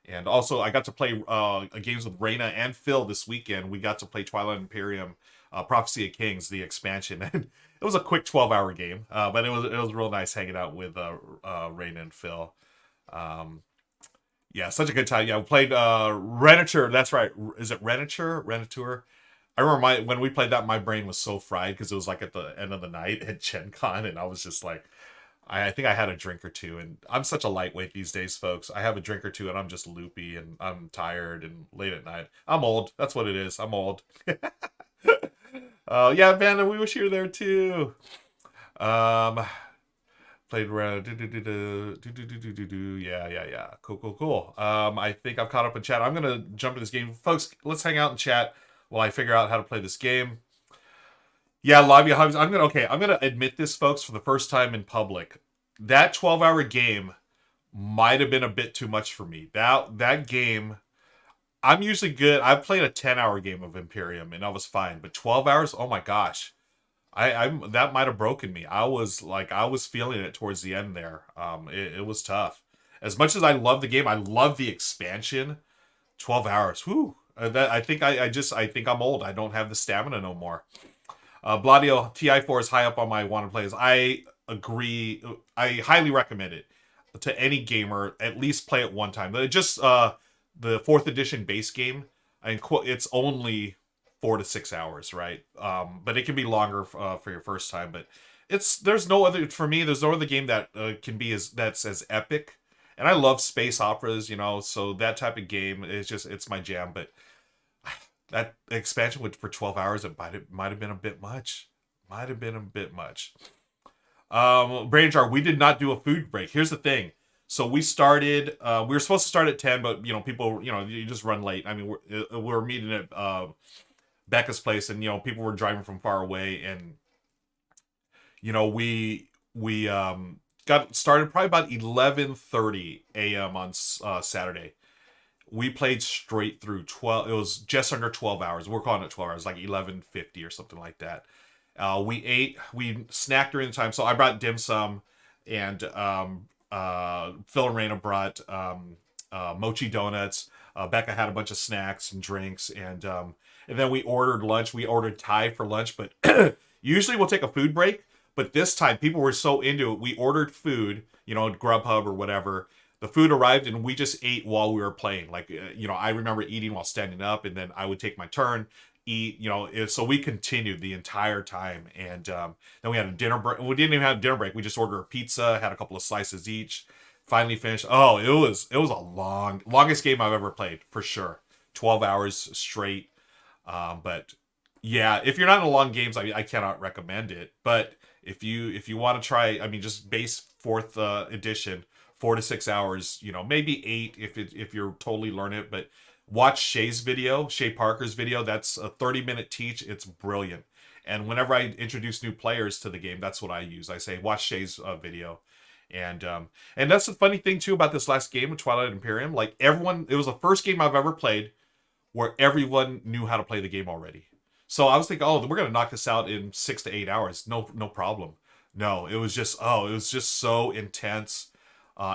And also, I got to play games with Reina and Phil this weekend. We got to play Twilight Imperium, Prophecy of Kings, the expansion. And it was a quick 12-hour game, but it was real nice hanging out with Reina and Phil. Yeah, such a good time. Yeah, we played Renature. That's right. Is it Renature? Renature? I remember when we played that, my brain was so fried because it was like at the end of the night at Gen Con, and I was just like, I think I had a drink or two, and I'm such a lightweight these days, folks. I have a drink or two, and I'm just loopy, and I'm tired, and late at night. I'm old. That's what it is. I'm old. Yeah, Vanda, we wish you were there too. Played around. Yeah. Cool. I think I've caught up in chat. I'm gonna jump to this game, folks. Let's hang out and chat while I figure out how to play this game. Yeah, Lavia Hugs. I'm gonna admit this, folks, for the first time in public. That 12-hour game might have been a bit too much for me. That game, I'm usually good. I've played a 10-hour game of Imperium and I was fine, but 12 hours, oh my gosh. I'm that might have broken me. I was feeling it towards the end there. It was tough. As much as I love the game, I love the expansion. 12 hours. Whew. I think I think I'm old. I don't have the stamina no more. Bladio TI4 is high up on my wanted plays. I agree. I highly recommend it to any gamer. At least play it one time. Just the 4th edition base game. It's only 4 to 6 hours, right? But it can be longer for your first time. But there's no other game that can be that's as epic. And I love space operas, so that type of game is it's my jam. But that expansion for 12 hours, it might have been a bit much. Brain Jar, we did not do a food break. Here's the thing. So we started, we were supposed to start at 10, but, people, you just run late. I mean, we're meeting at Becca's place, and, people were driving from far away, and, we got started probably about 11:30 a.m. on Saturday. We played straight through 12. It was just under 12 hours. We're calling it 12 hours, like 11:50 or something like that. We snacked during the time. So I brought dim sum, and Phil and Raina brought mochi donuts. Becca had a bunch of snacks and drinks, and then we ordered lunch. We ordered Thai for lunch, but usually we'll take a food break. But this time, people were so into it. We ordered food, Grubhub or whatever. The food arrived and we just ate while we were playing. Like, I remember eating while standing up, and then I would take my turn, eat, so we continued the entire time. And then we had a dinner break. We didn't even have a dinner break. We just ordered a pizza, had a couple of slices each, finally finished. Oh, it was a longest game I've ever played, for sure. 12 hours straight. But yeah, if you're not in long games, I cannot recommend it. But if you want to try, just base 4th edition, 4 to 6 hours, maybe 8 if you're totally learning it. But watch Shay Parker's video. That's a 30-minute teach. It's brilliant. And whenever I introduce new players to the game, that's what I use. I say, watch Shay's video. And that's the funny thing too about this last game of Twilight Imperium. Like, it was the first game I've ever played where everyone knew how to play the game already. So I was thinking, oh, we're gonna knock this out in 6 to 8 hours. No problem. No, it was just it was just so intense.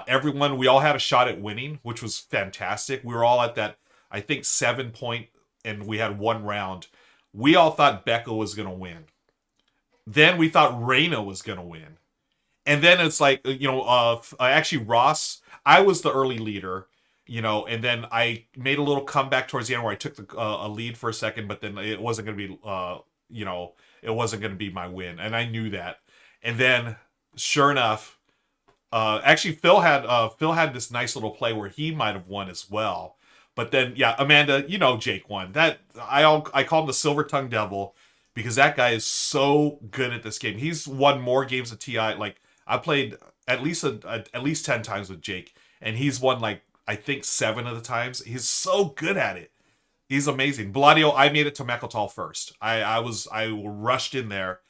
Everyone, we all had a shot at winning, which was fantastic. We were all at that, I think, 7 point, and we had one round. We all thought Becca was gonna win. Then we thought Raina was gonna win. And then it's like, actually Ross, I was the early leader, and then I made a little comeback towards the end where I took a lead for a second, but then it wasn't going to be, it wasn't going to be my win, and I knew that. And then, sure enough, actually Phil had this nice little play where he might have won as well. But then, yeah, Amanda, Jake won. That I call him the Silver Tongue Devil because that guy is so good at this game. He's won more games of TI. Like I played at least at least 10 times with Jake, and he's won like I think 7 of the times. He's so good at it. He's amazing. Bladio, I made it to Mechaltal first. I rushed in there.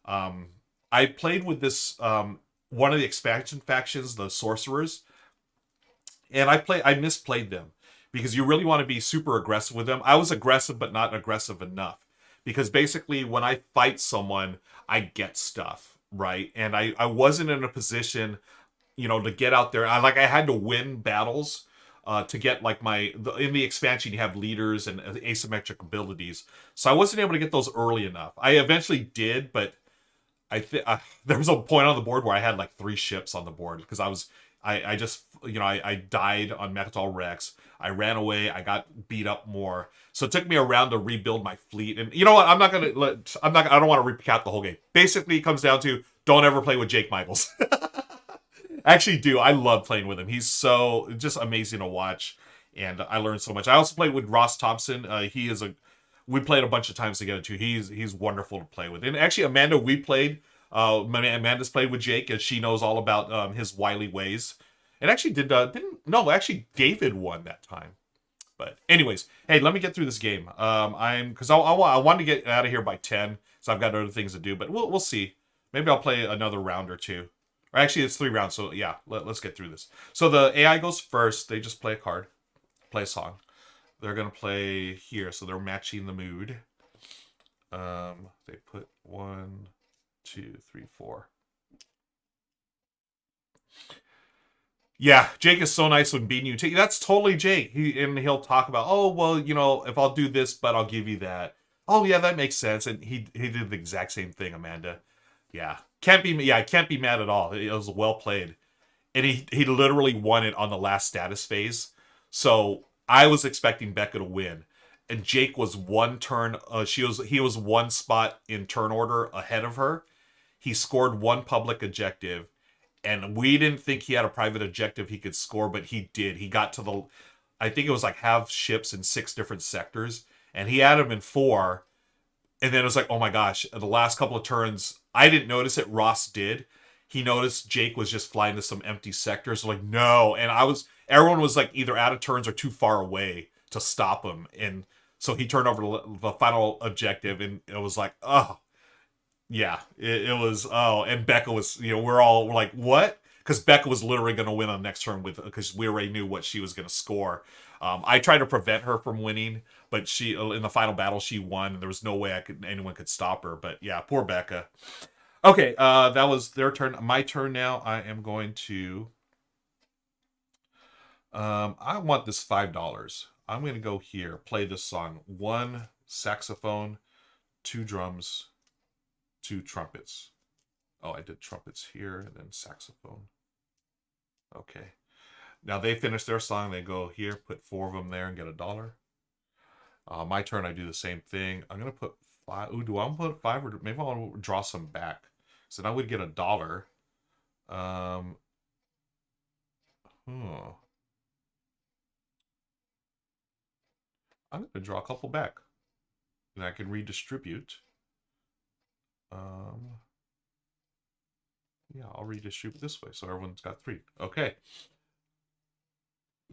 I played with this one of the expansion factions, the sorcerers, and I misplayed them because you really want to be super aggressive with them. I was aggressive, but not aggressive enough because basically when I fight someone, I get stuff, right? And I wasn't in a position, to get out there. I had to win battles to get like in the expansion you have leaders and asymmetric abilities, so I wasn't able to get those early enough. I eventually did, but I think there was a point on the board where I had like 3 ships on the board because I just I died on Mechaltal Rex. I ran away. I got beat up more, so it took me a round to rebuild my fleet. And you know what? I don't want to recap the whole game. Basically, it comes down to don't ever play with Jake Michaels. I actually do. I love playing with him. He's so just amazing to watch, and I learned so much. I also played with Ross Thompson. We played a bunch of times together too. He's wonderful to play with. And actually, Amanda, Amanda's played with Jake, and she knows all about his wily ways. And actually, actually David won that time. But anyways, hey, let me get through this game. Because I wanted to get out of here by 10, so I've got other things to do. But we'll see. Maybe I'll play another round or two. Or actually, it's 3 rounds. So yeah, let's get through this. So the AI goes first. They just play a card, play a song. They're gonna play here, so they're matching the mood. They put 1, 2, 3, 4. Yeah, Jake is so nice when beating you. That's totally Jake. He'll talk about, oh well, if I'll do this, but I'll give you that. Oh yeah, that makes sense. And he did the exact same thing, Amanda. Yeah, can't be mad at all. It was well played, and he literally won it on the last status phase. So I was expecting Becca to win, and Jake was one turn. He was one spot in turn order ahead of her. He scored one public objective, and we didn't think he had a private objective he could score, but he did. He got to I think it was like have ships in 6 different sectors, and he had them in 4. And then it was like, oh my gosh, the last couple of turns, I didn't notice it. Ross did. He noticed Jake was just flying to some empty sectors. Like, no. And everyone was like either out of turns or too far away to stop him. And so he turned over the final objective, and it was like, oh, yeah, it was, oh. And Becca was, we're like, what? Because Becca was literally going to win on the next turn because we already knew what she was going to score. I tried to prevent her from winning, but she in the final battle she won. There was no way anyone could stop her. But yeah, poor Becca. Okay, that was their turn. My turn now. I am going to. I want this $5. I'm going to go here. Play this song. 1 saxophone, 2 drums, 2 trumpets. Oh, I did trumpets here and then saxophone. Okay. Now they finish their song. They go here, put 4 of them there and get $1. My turn, I do the same thing. I'm going to put 5. Ooh, do I want to put 5 or maybe I want to draw some back? So now we'd get $1. I'm going to draw a couple back. And I can redistribute. Yeah, I'll redistribute this way so everyone's got 3. Okay.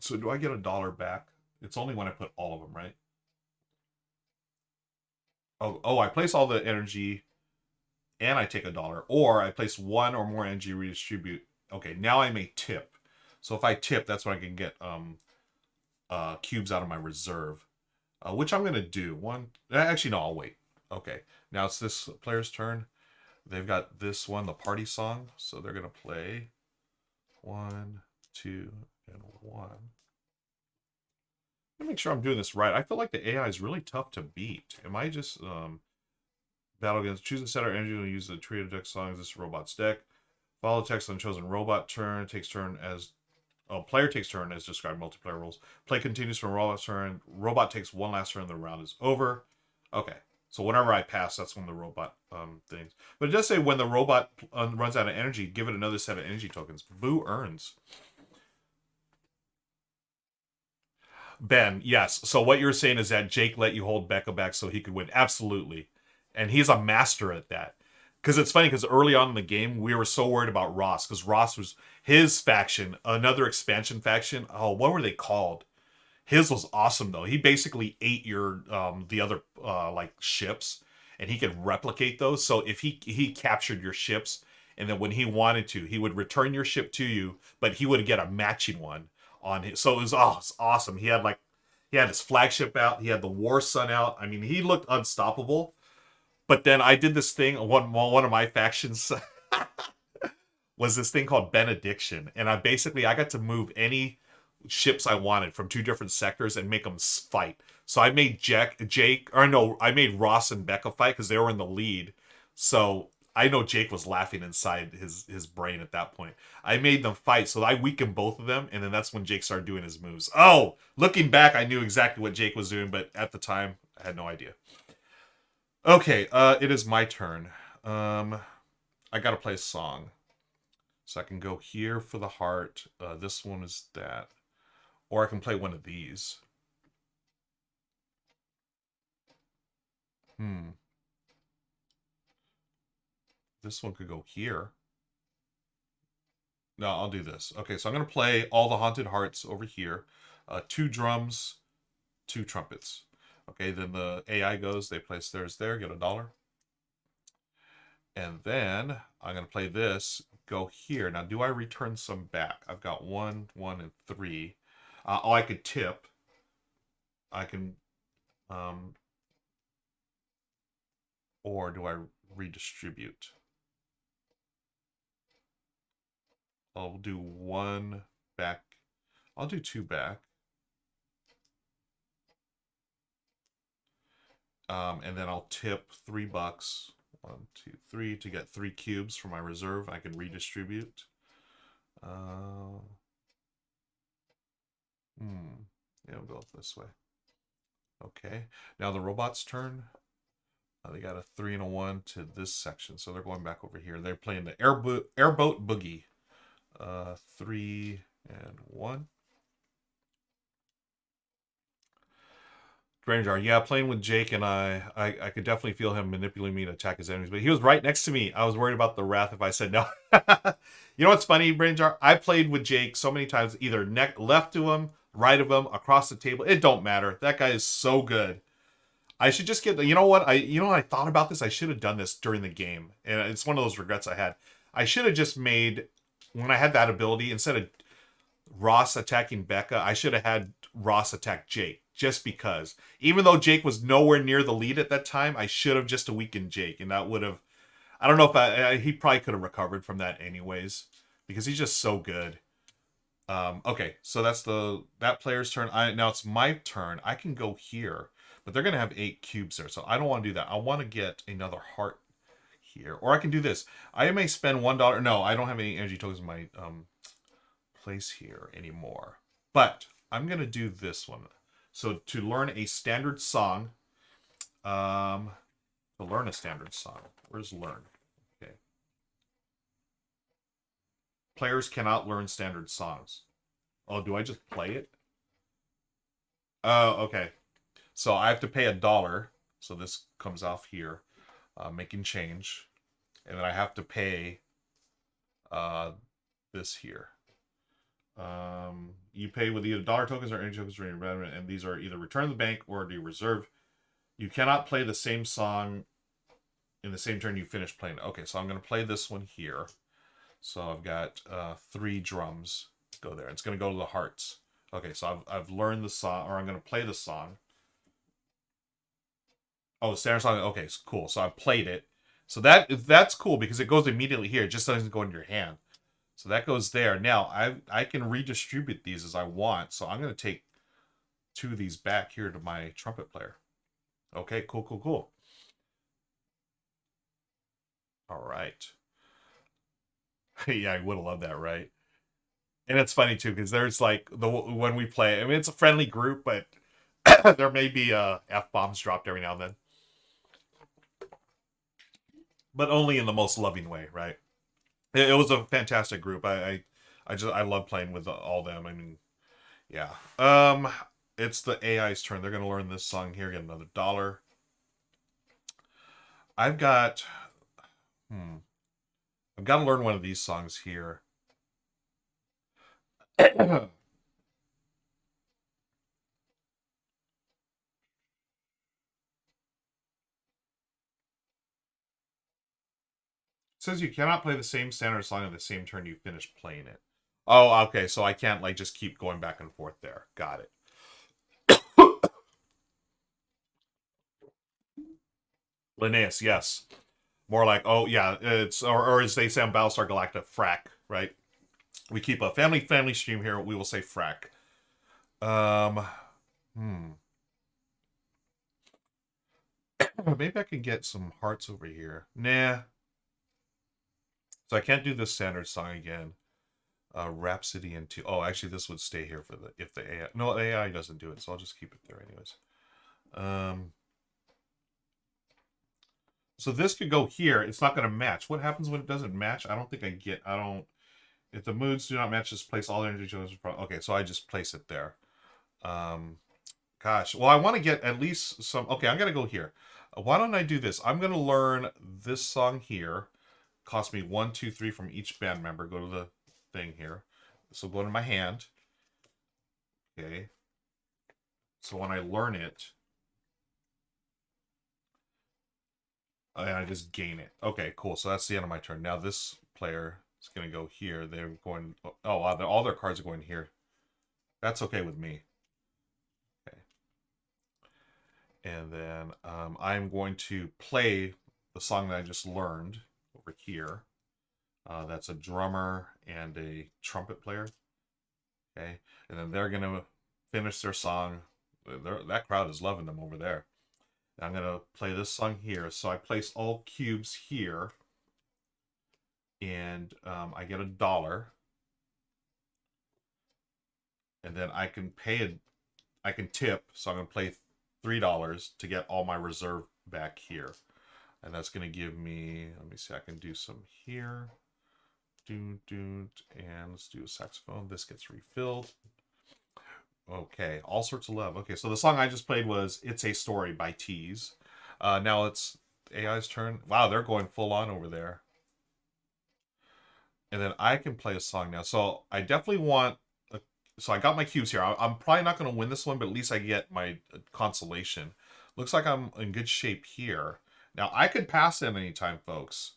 So do I get $1 back? It's only when I put all of them, right? Oh, I place all the energy and I take $1. Or I place 1 or more energy, redistribute. Okay, now I may tip. So if I tip, that's when I can get cubes out of my reserve. Which I'm going to do. Actually, no, I'll wait. Okay, now it's this player's turn. They've got this one, the party song. So they're going to play 1, 2, and 1. Let me make sure I'm doing this right. I feel like the AI is really tough to beat. Am I just battle against choose a set or energy to use the trio deck songs? This robot's deck. Follow text on chosen robot turn. Takes turn as player takes turn as described multiplayer rules. Play continues from robot's turn. Robot takes one last turn. The round is over. Okay. So whenever I pass, that's when the robot things. But it does say when the robot runs out of energy, give it another set of energy tokens. Boo earns. Ben, yes. So what you're saying is that Jake let you hold Becca back so he could win. Absolutely. And he's a master at that. Because it's funny, because early on in the game, we were so worried about Ross, because Ross was his faction, another expansion faction. Oh, what were they called? His was awesome though. He basically ate your the other like ships, and he could replicate those. So if he captured your ships, and then when he wanted to, he would return your ship to you, but he would get a matching one on his. So it was awesome. He had his flagship out. He had the War Sun out. I mean, he looked unstoppable. But then I did this thing. One of my factions was this thing called Benediction, and I got to move any ships I wanted from two different sectors and make them fight. So I made I made Ross and Becca fight because they were in the lead. So I know Jake was laughing inside his brain at that point. I made them fight, so I weakened both of them, and then that's when Jake started doing his moves. Oh, looking back, I knew exactly what Jake was doing, but at the time, I had no idea. Okay, it is my turn. I gotta play a song. So I can go here for the heart. This one is that. Or I can play one of these. This one could go here. No, I'll do this. Okay, so I'm going to play all the haunted hearts over here. 2 drums, 2 trumpets. Okay, then the AI goes, they place theirs there, get $1. And then I'm going to play this, go here. Now, do I return some back? I've got 1, 1, and 3. I could tip. I can, or do I redistribute? I'll do 1 back. I'll do 2 back. And then I'll tip $3. 1, 2, 3 to get 3 cubes for my reserve. I can redistribute. Yeah, we'll go this way. Okay. Now the robot's turn. They got a 3 and a 1 to this section, so they're going back over here. They're playing the airboat boogie. 3 and 1. Granger, yeah, playing with Jake and I could definitely feel him manipulating me to attack his enemies, but he was right next to me. I was worried about the wrath if I said no. You know what's funny, Granger? I played with Jake so many times, either left to him, right of him, across the table. It don't matter. That guy is so good. I should just get. You know what? I thought about this. I should have done this during the game, and it's one of those regrets I had. I should have just made when I had that ability instead of Ross attacking Becca, I should have had Ross attack Jake just because. Even though Jake was nowhere near the lead at that time, I should have just weakened Jake, and that would have. I don't know if he probably could have recovered from that anyways because he's just so good. Okay, so that's that player's turn. Now it's my turn. I can go here, but they're gonna have 8 cubes there, so I don't want to do that. I want to get another heart here, or I can do this. I may spend $1. No, I don't have any energy tokens in my place here anymore. But I'm gonna do this one. So to learn a standard song, where's learn? Okay. Players cannot learn standard songs. Oh, do I just play it? Oh, okay. So I have to pay $1. So this comes off here, making change, and then I have to pay this here. You pay with either dollar tokens or energy tokens for your and these are either return to the bank or do reserve. You cannot play the same song in the same turn you finish playing it. Okay, so I'm going to play this one here. So I've got 3 drums go there. It's going to go to the hearts. Okay, so I've learned the song, or I'm going to play the song. Oh, standard song. Okay, cool. So I played it. So that's cool because it goes immediately here. It just doesn't go in your hand. So that goes there. Now I can redistribute these as I want. So I'm gonna take two of these back here to my trumpet player. Okay, cool, cool, cool. All right. Yeah, I would have loved that, right? And it's funny too because there's like the when we play. I mean, it's a friendly group, but there may be f bombs dropped every now and then, but only in the most loving way, right? It was a fantastic group. I love playing with all them. I mean, yeah. It's the AI's turn. They're gonna learn this song here. Get another dollar. I've got. I've got to learn one of these songs here. It says you cannot play the same standard song on the same turn you finish playing it. Oh, okay. So I can't like just keep going back and forth there. Got it. Linnaeus, yes. More like, oh yeah, it's or as they say on Battlestar Galactica, frack, right? We keep a family stream here. We will say frack. Um, hmm. Maybe I can get some hearts over here. Nah. So I can't do the standard song again. Rhapsody and two. Oh, actually, this would stay here for the if the AI. No, AI doesn't do it, so I'll just keep it there anyways. So this could go here. It's not going to match. What happens when it doesn't match? I don't think I get. I don't. If the moods do not match, just place all energy. Okay, so I just place it there. Gosh. Well, I want to get at least some. Okay, I'm going to go here. Why don't I do this? I'm going to learn this song here. Cost me 1, 2, 3 from each band member. Go to the thing here. So go to my hand. Okay. So when I learn it, and I just gain it. Okay, cool. So that's the end of my turn. Now this player is going to go here. They're going. Oh, wow, all their cards are going here. That's okay with me. Okay. And then I'm going to play the song that I just learned over here. That's a drummer and a trumpet player. Okay. And then they're going to finish their song. That crowd is loving them over there. I'm going to play this song here. So I place all cubes here. And I get $1. And then I can I can tip. So I'm going to play $3 to get all my reserve back here. And that's going to give me, let me see, I can do some here. And let's do a saxophone. This gets refilled. Okay, all sorts of love. Okay, so the song I just played was It's a Story by Tease. Now it's AI's turn. Wow, they're going full on over there. And then I can play a song now. So I definitely want... So I got my cubes here. I'm probably not going to win this one, but at least I get my consolation. Looks like I'm in good shape here. Now, I could pass at any time, folks.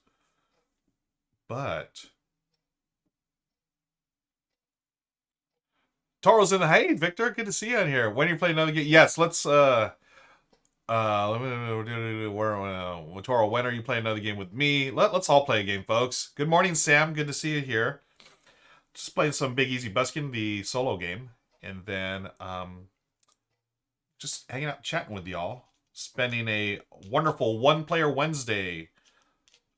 But... Toro's in the... Hey, Victor, good to see you on here. When are you playing another game? Yes, let's... Toro, when are you playing another game with me? Let's all play a game, folks. Good morning, Sam. Good to see you here. Just playing some Big Easy Busking, the solo game. And then just hanging out chatting with y'all. Spending a wonderful one-player Wednesday.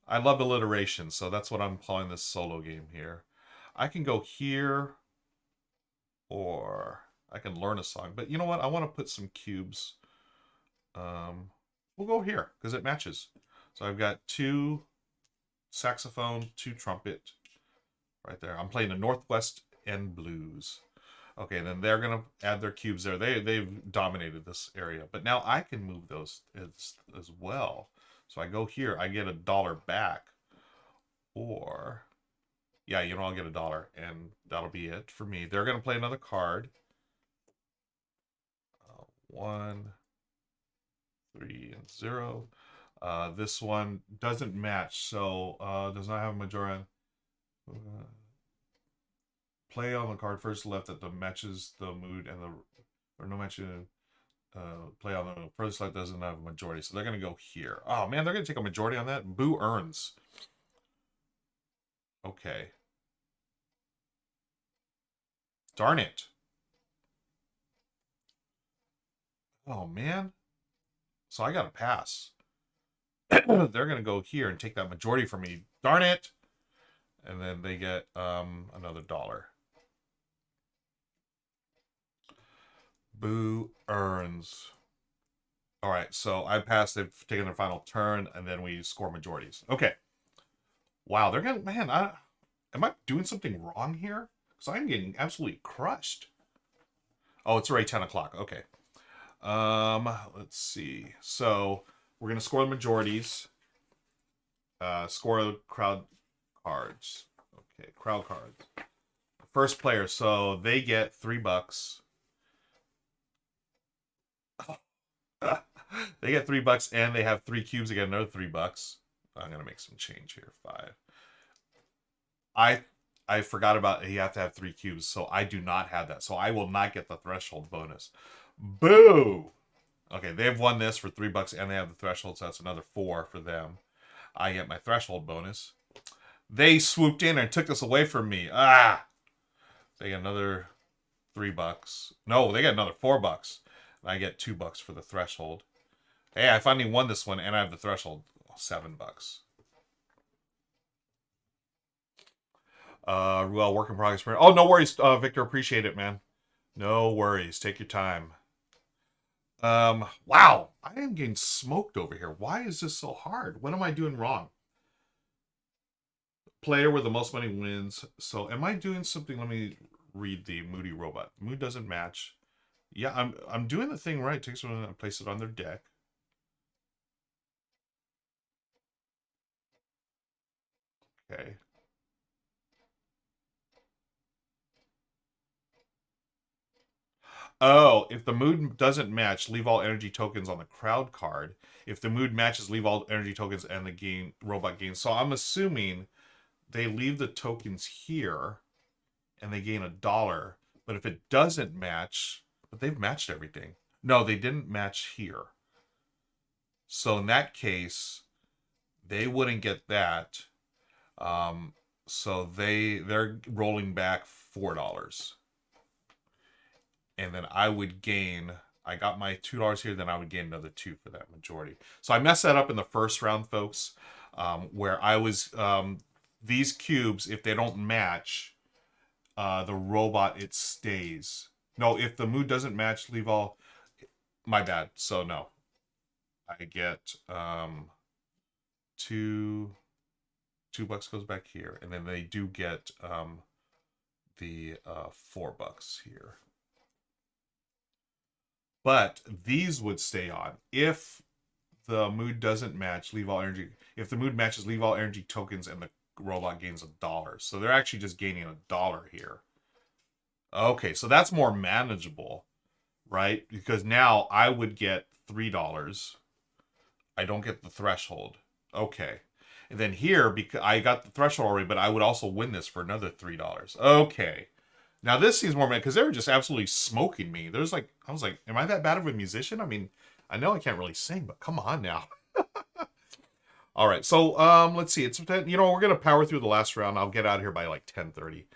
I love alliteration, so that's what I'm calling this solo game here. I can go here, or I can learn a song. But you know what? I want to put some cubes. We'll go here, because it matches. So I've got 2 saxophone, 2 trumpet, right there. I'm playing the Northwest End Blues. Okay, then they're gonna add their cubes there. They've dominated this area, but now I can move those as well. So I go here, I get $1 back, or yeah, you know, I'll get $1, and that'll be it for me. They're gonna play another card. 1, 3, and 0. This one doesn't match, so does not have a majority. Play on the card first left that the matches the mood and the or no match. Play on the first select doesn't have a majority, so they're going to go here. Oh man, they're going to take a majority on that. Boo earns. Okay. Darn it. Oh man. So I got to pass. They're going to go here and take that majority from me. Darn it. And then they get another dollar. Boo earns. All right, so I passed. They've taken their final turn, and then we score majorities. Okay. Wow, they're gonna man. Am I doing something wrong here? Because I'm getting absolutely crushed. Oh, it's already 10 o'clock. Okay. Let's see. So we're gonna score the majorities. Score the crowd cards. Okay, crowd cards. First player, so they get $3. They get $3 and they have 3 cubes. They get another $3. I'm gonna make some change here. 5. I forgot about you have to have 3 cubes, so I do not have that. So I will not get the threshold bonus. Boo! Okay, they've won this for $3 and they have the threshold, so that's another 4 for them. I get my threshold bonus. They swooped in and took this away from me. Ah! They get another $3. No, they get another $4. I get $2 for the threshold. Hey, I finally won this one, and I have the threshold. $7. Ruel, work in progress. Oh, no worries, Victor. Appreciate it, man. No worries. Take your time. Wow. I am getting smoked over here. Why is this so hard? What am I doing wrong? Player with the most money wins. So, am I doing something? Let me read the Moody Robot. Mood doesn't match. Yeah, I'm doing the thing right. Take someone and place it on their deck. Okay. Oh, if the mood doesn't match, leave all energy tokens on the crowd card. If the mood matches, leave all energy tokens and the game robot gains. So I'm assuming they leave the tokens here and they gain $1. But if it doesn't match, but they've matched everything. No, they didn't match here. So in that case, they wouldn't get that. So they're rolling back $4. And then I would gain. I got my $2 here, then I would gain another 2 for that majority. So I messed that up in the first round, folks, where I was these cubes. If they don't match, the robot it stays. No, if the mood doesn't match, leave all. My bad. So no, I get $2 goes back here, and then they do get the $4 here. But these would stay on if the mood doesn't match. Leave all energy. If the mood matches, leave all energy tokens, and the robot gains $1. So they're actually just gaining $1 here. Okay, so that's more manageable, right? Because now I would get $3. I don't get the threshold. Okay. And then here, because I got the threshold already, but I would also win this for another $3. Okay. Now this seems more because they were just absolutely smoking me. There's like, I was like, am I that bad of a musician? I mean, I know I can't really sing, but come on now. All right, so let's see. It's we're gonna power through the last round. I'll get out of here by like 10:30.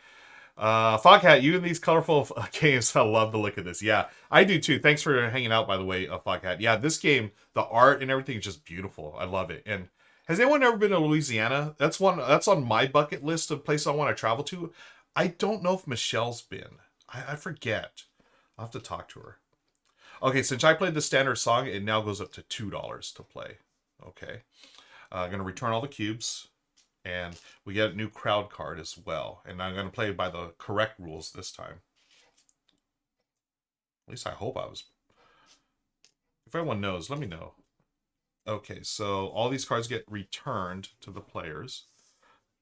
Foghat, you and these colorful games. I love the look of this. Yeah, I do too. Thanks for hanging out, by the way, Foghat. Yeah, this game, the art and everything is just beautiful. I love it. And has anyone ever been to Louisiana? That's on my bucket list of places I want to travel to. I don't know if Michelle's been. I forget. I'll have to talk to her. Okay, since I played the standard song, it now goes up to $2 to play. Okay. I'm going to return all the cubes. And we get a new crowd card as well. And I'm going to play by the correct rules this time. At least I hope I was. If everyone knows, let me know. Okay, so all these cards get returned to the players.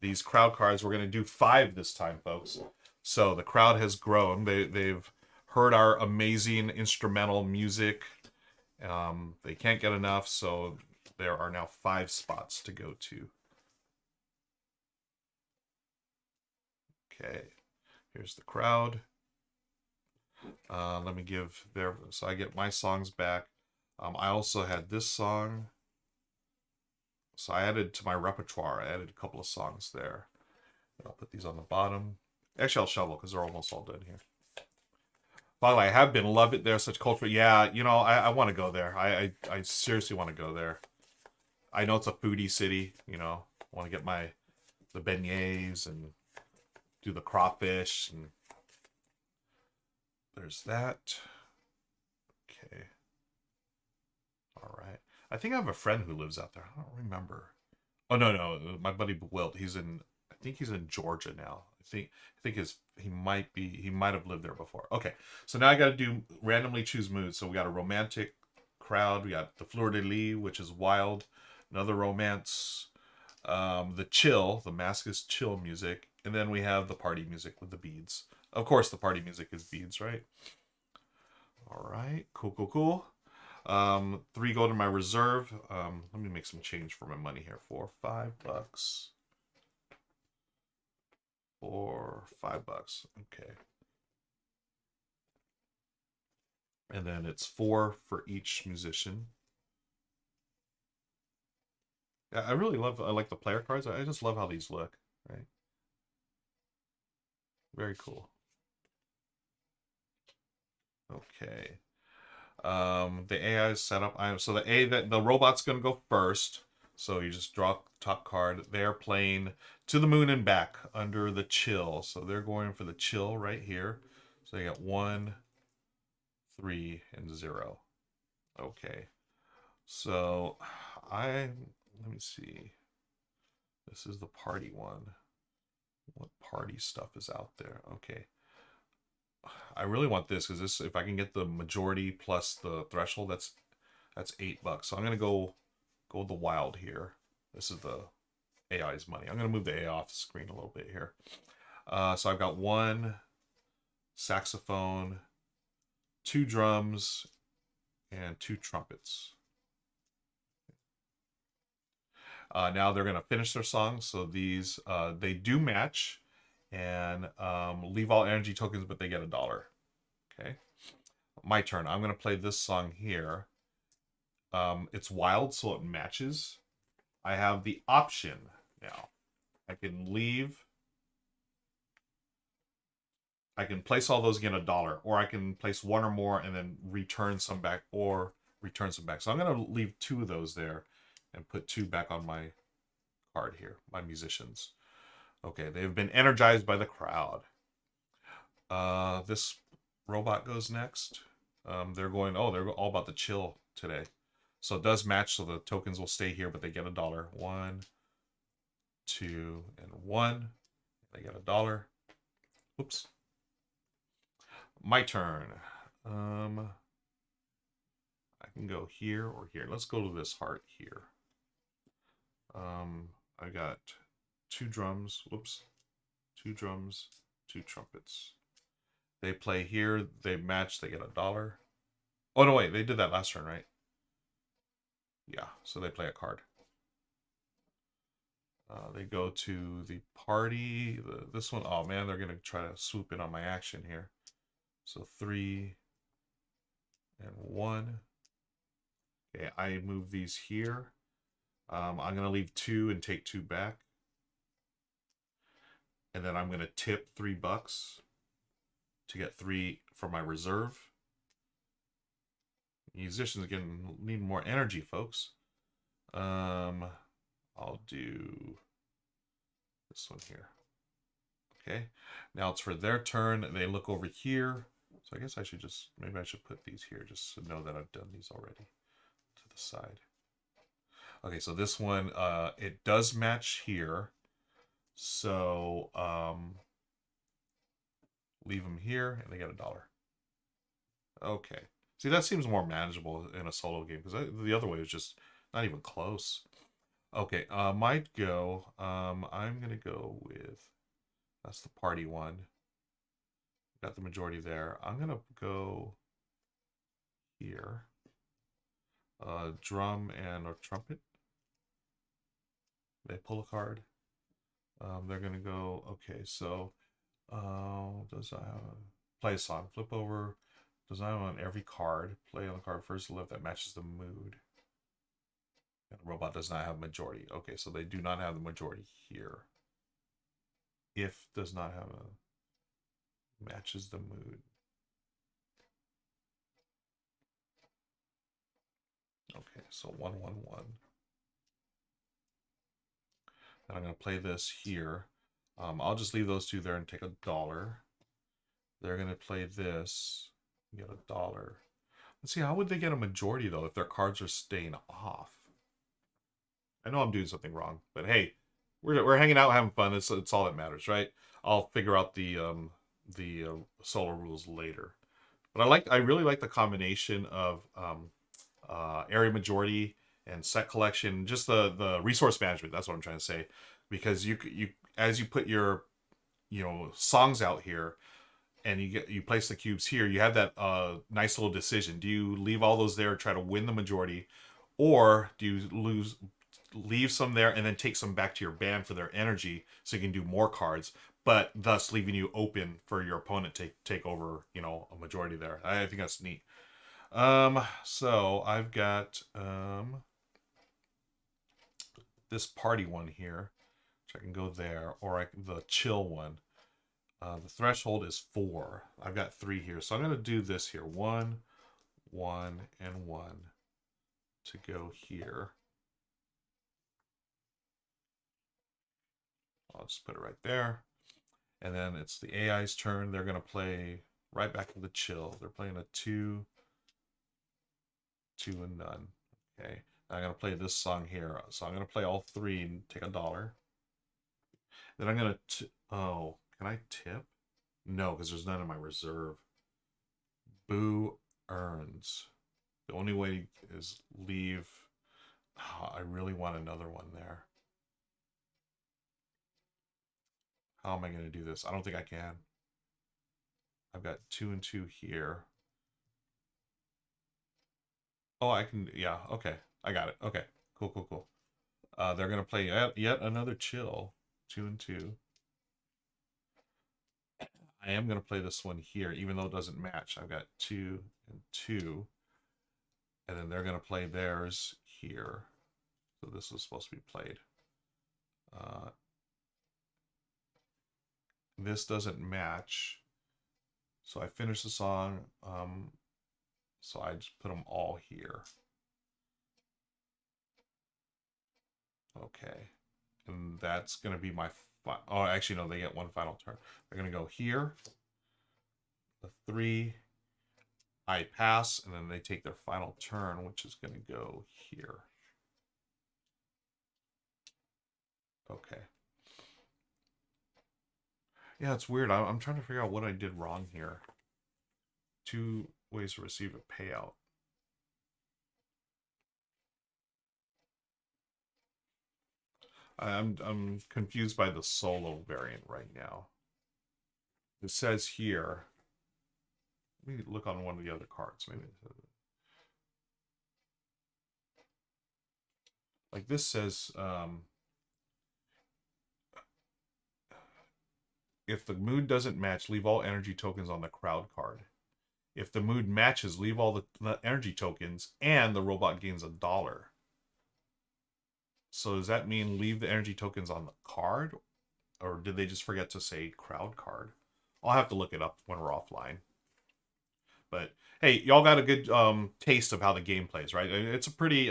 These crowd cards, we're going to do 5 this time, folks. So the crowd has grown. They've heard our amazing instrumental music. They can't get enough, so there are now 5 spots to go to. Okay, here's the crowd. Let me give their, so I get my songs back. I also had this song. So I added to my repertoire, I added a couple of songs there. I'll put these on the bottom. Actually, I'll shovel because they're almost all done here. By the way, I have been love it there, such culture. Yeah, you know, I want to go there. I seriously want to go there. I know it's a foodie city, you know. I want to get the beignets and do the crawfish, and there's that. Okay. All right. I think I have a friend who lives out there. I don't remember. Oh no, my buddy Wilt. I think he's in Georgia now. I think he might have lived there before. Okay, so now I got to do randomly choose moods. So we got a romantic crowd. We got the fleur de lis, which is wild. Another romance. The chill, the mask is chill music, and then we have the party music with the beads. Of course, the party music is beads, right? All right, cool. 3 go to my reserve. Let me make some change for my money here. $5. Or $5. Okay. And then it's 4 for each musician. Yeah, I like the player cards. I just love how these look, right? Very cool. Okay. The AI is set up. So the robot's gonna go first. So you just draw top card. They're playing To the Moon and Back under the chill. So they're going for the chill right here. So they got 1, 3, and 0. Okay. So let me see. This is the party one. What party stuff is out there? Okay. I really want this because this, if I can get the majority plus the threshold, that's $8. So I'm gonna go the wild here. This is the AI's money. I'm gonna move the AI off the screen a little bit here. So I've got 1 saxophone, 2 drums, and 2 trumpets. Now they're gonna finish their song. So these they do match, and leave all energy tokens, but they get $1. Okay, my turn. I'm gonna play this song here. It's wild, so it matches. I have the option now. I can leave. I can place all those again $1, or I can place 1 or more and then return some back, or return some back. So I'm gonna leave 2 of those there and put 2 back on my card here, my musicians. Okay, they've been energized by the crowd. This robot goes next. They're going, oh, they're all about the chill today. So it does match, so the tokens will stay here, but they get $1. 1, 2, and 1. They get $1. Oops. My turn. I can go here or here. Let's go to this heart here. I got 2 drums. Whoops. 2 drums, 2 trumpets. They play here. They match. They get $1. Oh, no, wait. They did that last turn, right? Yeah, so they play a card. They go to the party. This one, oh man, they're going to try to swoop in on my action here. So 3 and 1. Okay, I move these here. I'm going to leave 2 and take 2 back. And then I'm going to tip $3 to get 3 for my reserve. Musicians again need more energy, folks. I'll do this one here. Okay, now it's for their turn. They look over here. So I guess maybe I should put these here just to know that I've done these already to the side. Okay, so this one, it does match here. So leave them here and they get $1. Okay. See, that seems more manageable in a solo game because the other way was just not even close. Okay, might go. I'm gonna go with, that's the party one. Got the majority there. I'm gonna go here. Drum and a trumpet. They pull a card. They're gonna go. Okay, so does play a song. Flip over. Design on every card. Play on the card first to left that matches the mood. And the robot does not have majority. Okay, so they do not have the majority here. If does not have a matches the mood. Okay, so 111. Then I'm going to play this here. I'll just leave those two there and take $1. They're going to play this, get $1. Let's see, how would they get a majority, though, if their cards are staying off? I know I'm doing something wrong, but hey, we're hanging out, having fun. It's all that matters, right? I'll figure out the solo rules later. But I really like the combination of area majority and set collection, just the resource management. That's what I'm trying to say, because you as you put your songs out here, and you place the cubes here, you have that nice little decision. Do you leave all those there, try to win the majority, or do you leave some there and then take some back to your band for their energy so you can do more cards, but thus leaving you open for your opponent to take over, a majority there. I think that's neat. So I've got this party one here, which I can go there, or the chill one. The threshold is 4. I've got 3 here, so I'm going to do this here. 1, 1, and 1 to go here. I'll just put it right there. And then it's the AI's turn. They're going to play right back to the chill. They're playing a 2, 2, and none. Okay. I'm going to play this song here. So I'm going to play all 3 and take $1. Then I'm going to... Oh, can I tip? No, because there's none in my reserve. Boo earns. The only way is leave... Oh, I really want another one there. How am I going to do this? I don't think I can. I've got 2 and 2 here. Oh, I can... Yeah, okay. I got it. Okay. Cool, cool, cool. They're going to play yet another chill. 2 and 2. I am going to play this one here, even though it doesn't match. I've got 2 and 2. And then they're going to play theirs here. So this is supposed to be played. This doesn't match. So I finish the song. So I just put them all here. Okay. And that's going to be my... Oh, actually, no, they get one final turn. They're going to go here. The 3. I pass, and then they take their final turn, which is going to go here. Okay. Yeah, it's weird. I'm trying to figure out what I did wrong here. 2 ways to receive a payout. I'm confused by the solo variant right now. It says here... Let me look on one of the other cards. Maybe like this says, if the mood doesn't match, leave all energy tokens on the crowd card. If the mood matches, leave all the energy tokens, and the robot gains $1. So does that mean leave the energy tokens on the card? Or did they just forget to say crowd card? I'll have to look it up when we're offline. But hey, y'all got a good taste of how the game plays, right? It's a pretty,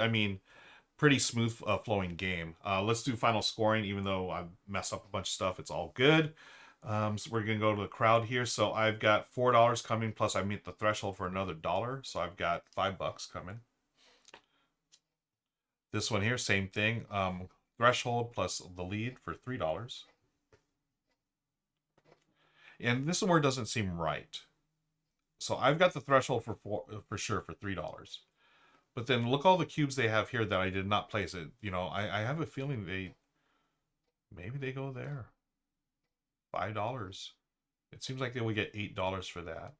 pretty smooth flowing game. Let's do final scoring, even though I messed up a bunch of stuff. It's all good. So we're going to go to the crowd here. So I've got $4 coming, plus I meet the threshold for another $1. So I've got $5 coming. This one here, same thing. Threshold plus the lead for $3. And this one doesn't seem right. So I've got the threshold for sure for $3. But then look all the cubes they have here that I did not place it. I have a feeling maybe they go there. $5. It seems like they would get $8 for that.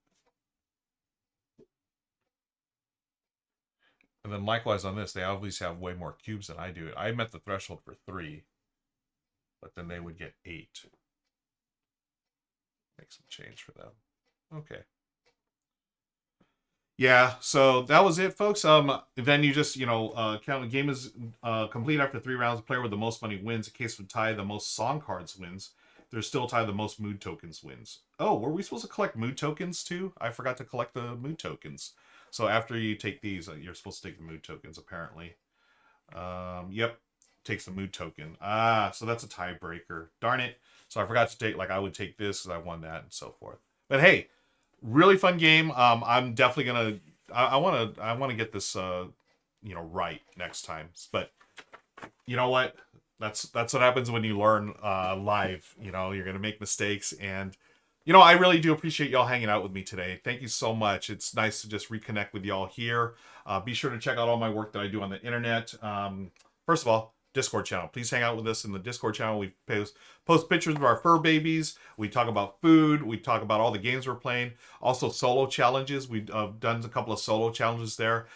And then likewise on this, they obviously have way more cubes than I do. I met the threshold for 3. But then they would get 8. Make some change for them. Okay. Yeah, so that was it, folks. Then you just, count the game is complete after 3 rounds. The player with the most money wins. In case of tie, the most song cards wins. There's still a tie, the most mood tokens wins. Oh, were we supposed to collect mood tokens too? I forgot to collect the mood tokens. So after you take these, you're supposed to take the mood tokens, apparently. Yep, takes the mood token. Ah, so that's a tiebreaker. Darn it. So I forgot to take, like, I would take this because I won that and so forth. But hey, really fun game. I'm definitely gonna. I want to get this right next time. But you know what? That's what happens when you learn live. You're gonna make mistakes, and I really do appreciate y'all hanging out with me today. Thank you so much. It's nice to just reconnect with y'all here. Be sure to check out all my work that I do on the internet. First of all, Discord channel. Please hang out with us in the Discord channel. We post pictures of our fur babies. We talk about food. We talk about all the games we're playing. Also, solo challenges. We've done a couple of solo challenges there.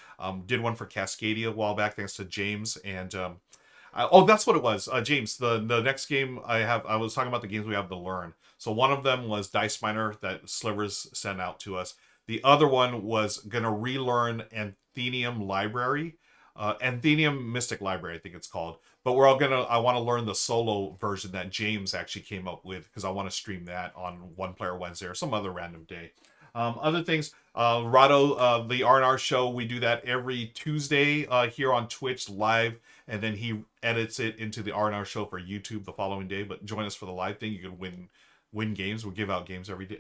Did one for Cascadia a while back, thanks to James. And that's what it was. James, the next game I was talking about the games we have to learn. So one of them was Dice Miner that Slivers sent out to us. The other one was gonna relearn Anthenium Library, Anthenium Mystic Library, I think it's called. But I want to learn the solo version that James actually came up with because I want to stream that on One Player Wednesday or some other random day. Other things, Rahdo, the R&R show, we do that every Tuesday here on Twitch live, and then he edits it into the R&R show for YouTube the following day. But join us for the live thing. You can win games. We'll give out games every day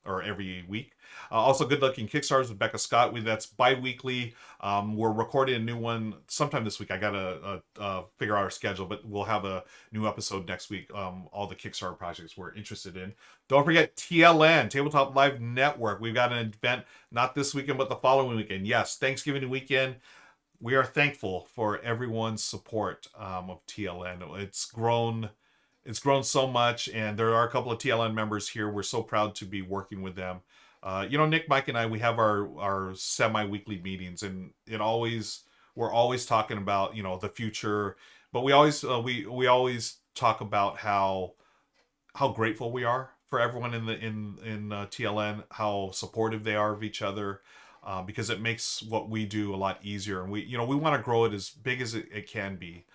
or every week. Also, good luck in Kickstarters with Becca Scott. That's bi-weekly. We're recording a new one sometime this week. I gotta figure out our schedule, but we'll have a new episode next week. All the Kickstarter projects we're interested in. Don't forget TLN, Tabletop Live Network. We've got an event not this weekend, but the following weekend. Yes, Thanksgiving weekend. We are thankful for everyone's support of TLN. It's grown so much, and there are a couple of TLN members here. We're so proud to be working with them. Nick, Mike, and I, we have our semi-weekly meetings, and we're always talking about the future, but we always talk about how grateful we are for everyone in TLN, how supportive they are of each other, because it makes what we do a lot easier, and we want to grow it as big as it can be.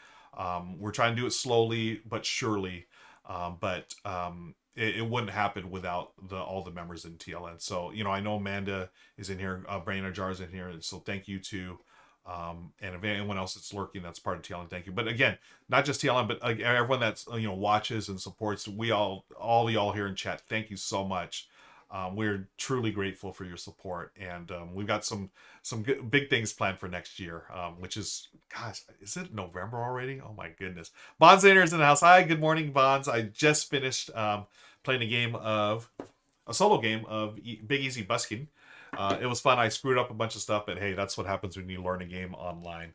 We're trying to do it slowly but surely, but it wouldn't happen without all the members in TLN. So I know Amanda is in here, Brain Jar's in here, so thank you to. And if anyone else that's lurking that's part of TLN, thank you. But again, not just TLN, but everyone that's watches and supports. We all y'all here in chat, thank you so much. We're truly grateful for your support, and we've got some big things planned for next year, which is, gosh, is it November already? Oh my goodness. Bonds is in the house. Hi, good morning, Bonds. I just finished playing a solo game of Big Easy Busking. It was fun. I screwed up a bunch of stuff, but hey, that's what happens when you learn a game online.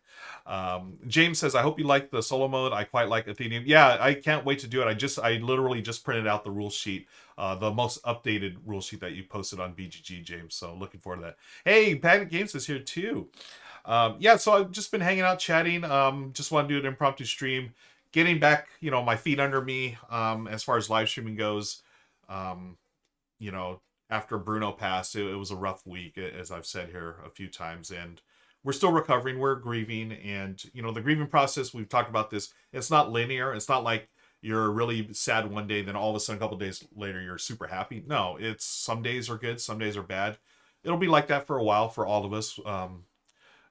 James says, I hope you like the solo mode. I quite like Athenium. Yeah, I can't wait to do it. I literally just printed out the rule sheet, the most updated rule sheet that you posted on BGG, James. So looking forward to that. Hey, Panic Games is here too. So I've just been hanging out, chatting. Just want to do an impromptu stream, getting back, my feet under me, as far as live streaming goes. You know, After Bruno passed, it was a rough week, as I've said here a few times, and we're still recovering. We're grieving, and the grieving process. We've talked about this. It's not linear. It's not like you're really sad one day, then all of a sudden, a couple days later, you're super happy. No, it's some days are good, some days are bad. It'll be like that for a while for all of us.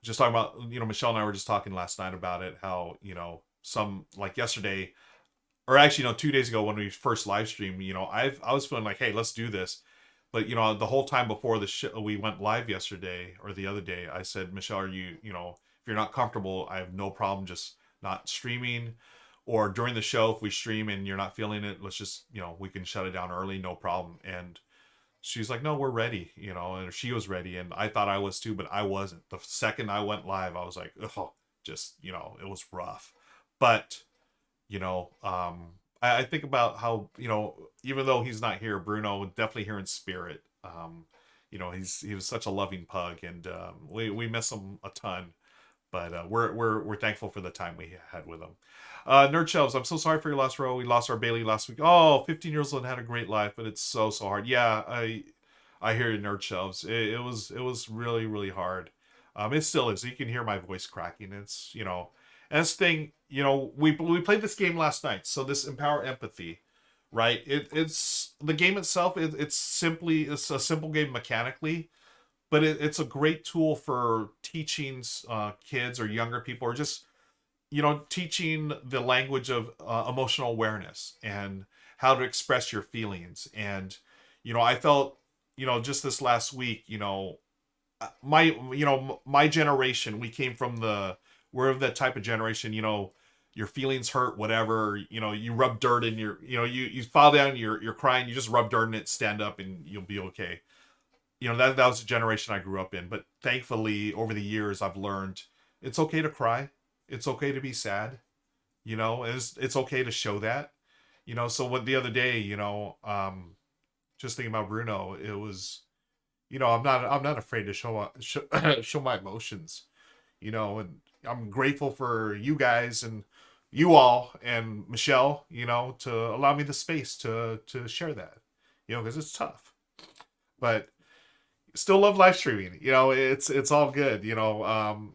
Just talking about, Michelle and I were just talking last night about it. How some, like yesterday, or actually, 2 days ago when we first live streamed, I was feeling like, hey, let's do this. But the whole time before we went live yesterday or the other day, I said, Michelle, are you, if you're not comfortable, I have no problem just not streaming. Or during the show, if we stream and you're not feeling it, let's just, we can shut it down early, no problem. And she's like, no, we're ready, and she was ready, and I thought I was too, but I wasn't. The second I went live, I was like, oh, just, it was rough. But I think about how, even though he's not here, Bruno definitely here in spirit. He was such a loving pug, and we miss him a ton. But we're thankful for the time we had with them. Nerd Shelves, I'm so sorry for your loss, Ro. We lost our Bailey last week. Oh, 15 years old and had a great life, but it's so hard. Yeah, I hear you, Nerd Shelves. It was really really hard. It still is. You can hear my voice cracking. It's and this thing, we played this game last night. So this Empower Empathy, right? It's the game itself. It's a simple game mechanically, but it's a great tool for teaching kids or younger people, or just teaching the language of emotional awareness and how to express your feelings. And I felt just this last week, my generation, we came from we're of that type of generation, your feelings hurt, whatever, you rub dirt in your, you fall down, you're crying, you just rub dirt in it, stand up, and you'll be okay. That was the generation I grew up in. But thankfully, over the years, I've learned it's okay to cry. It's okay to be sad. It's okay to show that. So what the other day, just thinking about Bruno, it was, I'm not afraid to show my emotions. And I'm grateful for you guys and you all and Michelle, to allow me the space to share that, because it's tough. But still love live streaming. It's all good.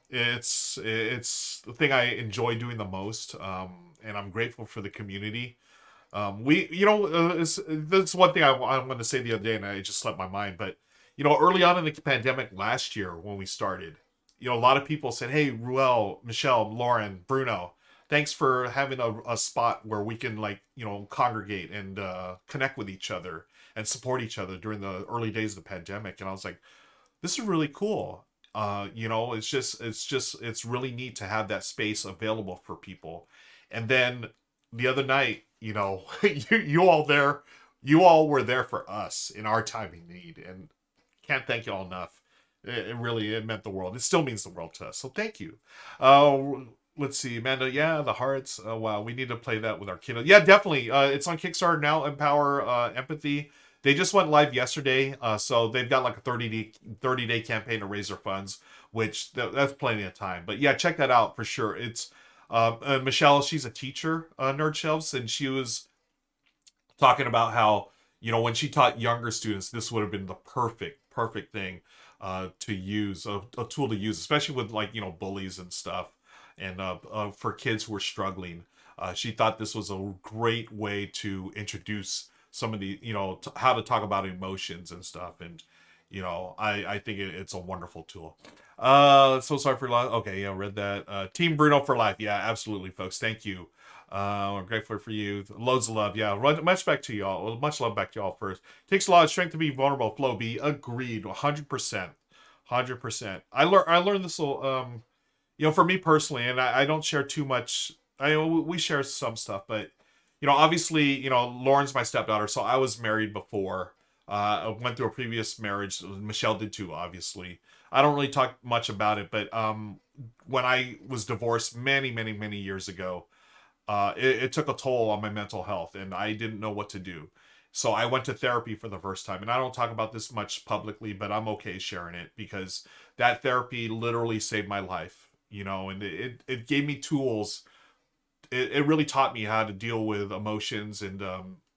It's the thing I enjoy doing the most. And I'm grateful for the community. That's one thing I wanted to say the other day, and I just slipped my mind. But early on in the pandemic last year when we started, a lot of people said, "Hey, Ruel, Michelle, Lauren, Bruno, thanks for having a spot where we can congregate and connect with each other and support each other during the early days of the pandemic." And I was like, this is really cool. It's really neat to have that space available for people. And then the other night, you all were there for us in our time of need, and can't thank you all enough. It meant the world. It still means the world to us. So thank you. Let's see, Amanda. Yeah, the hearts. Wow, we need to play that with our kiddos. Yeah, definitely. It's on Kickstarter now. Empower Empathy. They just went live yesterday, so they've got like a 30-day campaign to raise their funds, which that's plenty of time. But yeah, check that out for sure. It's Michelle. She's a teacher, Nerd Shelves, and she was talking about how when she taught younger students, this would have been the perfect thing to use, a tool to use, especially with bullies and stuff, and for kids who are struggling. She thought this was a great way to introduce some of the how to talk about emotions and stuff. And I think it's a wonderful tool. So sorry for loss. Okay, yeah, read that. Team Bruno for life. Yeah, absolutely, folks. Thank you. I'm grateful for you. Loads of love. Yeah, much back to y'all. Much love back to y'all first. Takes a lot of strength to be vulnerable. Flo B. Agreed. 100%. 100%. I learned this little, for me personally, and I don't share too much. We share some stuff, but obviously, Lauren's my stepdaughter, so I was married before. I went through a previous marriage. Michelle did too, obviously. I don't really talk much about it, but when I was divorced many years ago, it took a toll on my mental health, and I didn't know what to do. So I went to therapy for the first time, and I don't talk about this much publicly, but I'm okay sharing it because that therapy literally saved my life, and it gave me tools. It really taught me how to deal with emotions and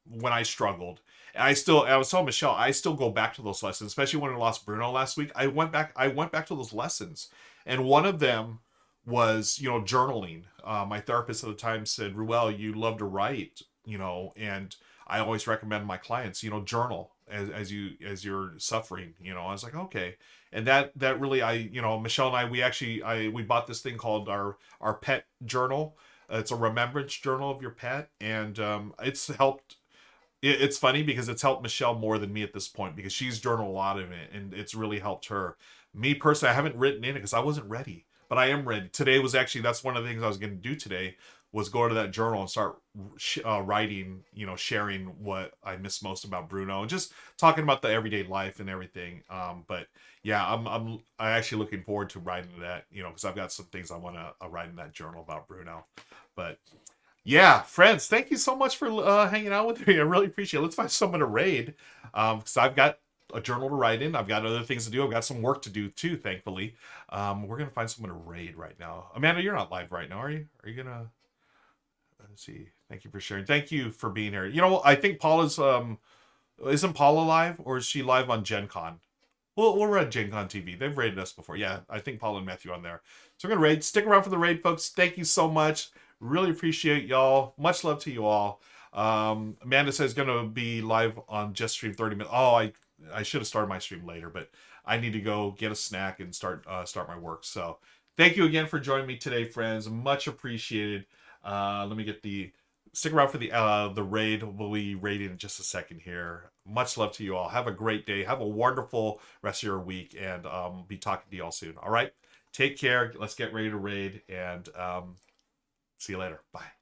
when I struggled. And I was telling Michelle, I still go back to those lessons, especially when I lost Bruno last week. I went back to those lessons. And one of them was, journaling. My therapist at the time said, "Ruel, you love to write, and I always recommend my clients, journal as you're suffering." I was like, okay. And that really, Michelle and we bought this thing called our pet journal. It's a remembrance journal of your pet, and it's helped. It's funny because it's helped Michelle more than me at this point, because she's journaled a lot of it, and it's really helped her. Me personally, I haven't written in it because I wasn't ready, but I am ready. Today was actually, that's one of the things I was going to do today, was go to that journal and start writing, sharing what I miss most about Bruno, and just talking about the everyday life and everything. But yeah, I'm actually looking forward to writing that, because I've got some things I want to write in that journal about Bruno. But yeah, friends, thank you so much for hanging out with me. I really appreciate it. Let's find someone to raid, because I've got a journal to write in. I've got other things to do. I've got some work to do too, thankfully. We're gonna find someone to raid right now. Amanda, you're not live right now, are you? Are you gonna? Let's see. Thank you for sharing. Thank you for being here. You know, I think Paula's isn't Paula live, or is she live on Gen Con? We're at Gen Con TV. They've raided us before. Yeah, I think Paula and Matthew on there. So we're gonna raid. Stick around for the raid, folks. Thank you so much. Really appreciate y'all. Much love to you all. Amanda says gonna be live on Just Stream 30 minutes. Oh, I should have started my stream later, but I need to go get a snack and start my work. So thank you again for joining me today, friends. Much appreciated. Let me get the stick around for the raid. We'll be raiding in just a second here. Much love to you all. Have a great day. Have a wonderful rest of your week, and be talking to you all soon. All right, take care. Let's get ready to raid, and see you later. Bye.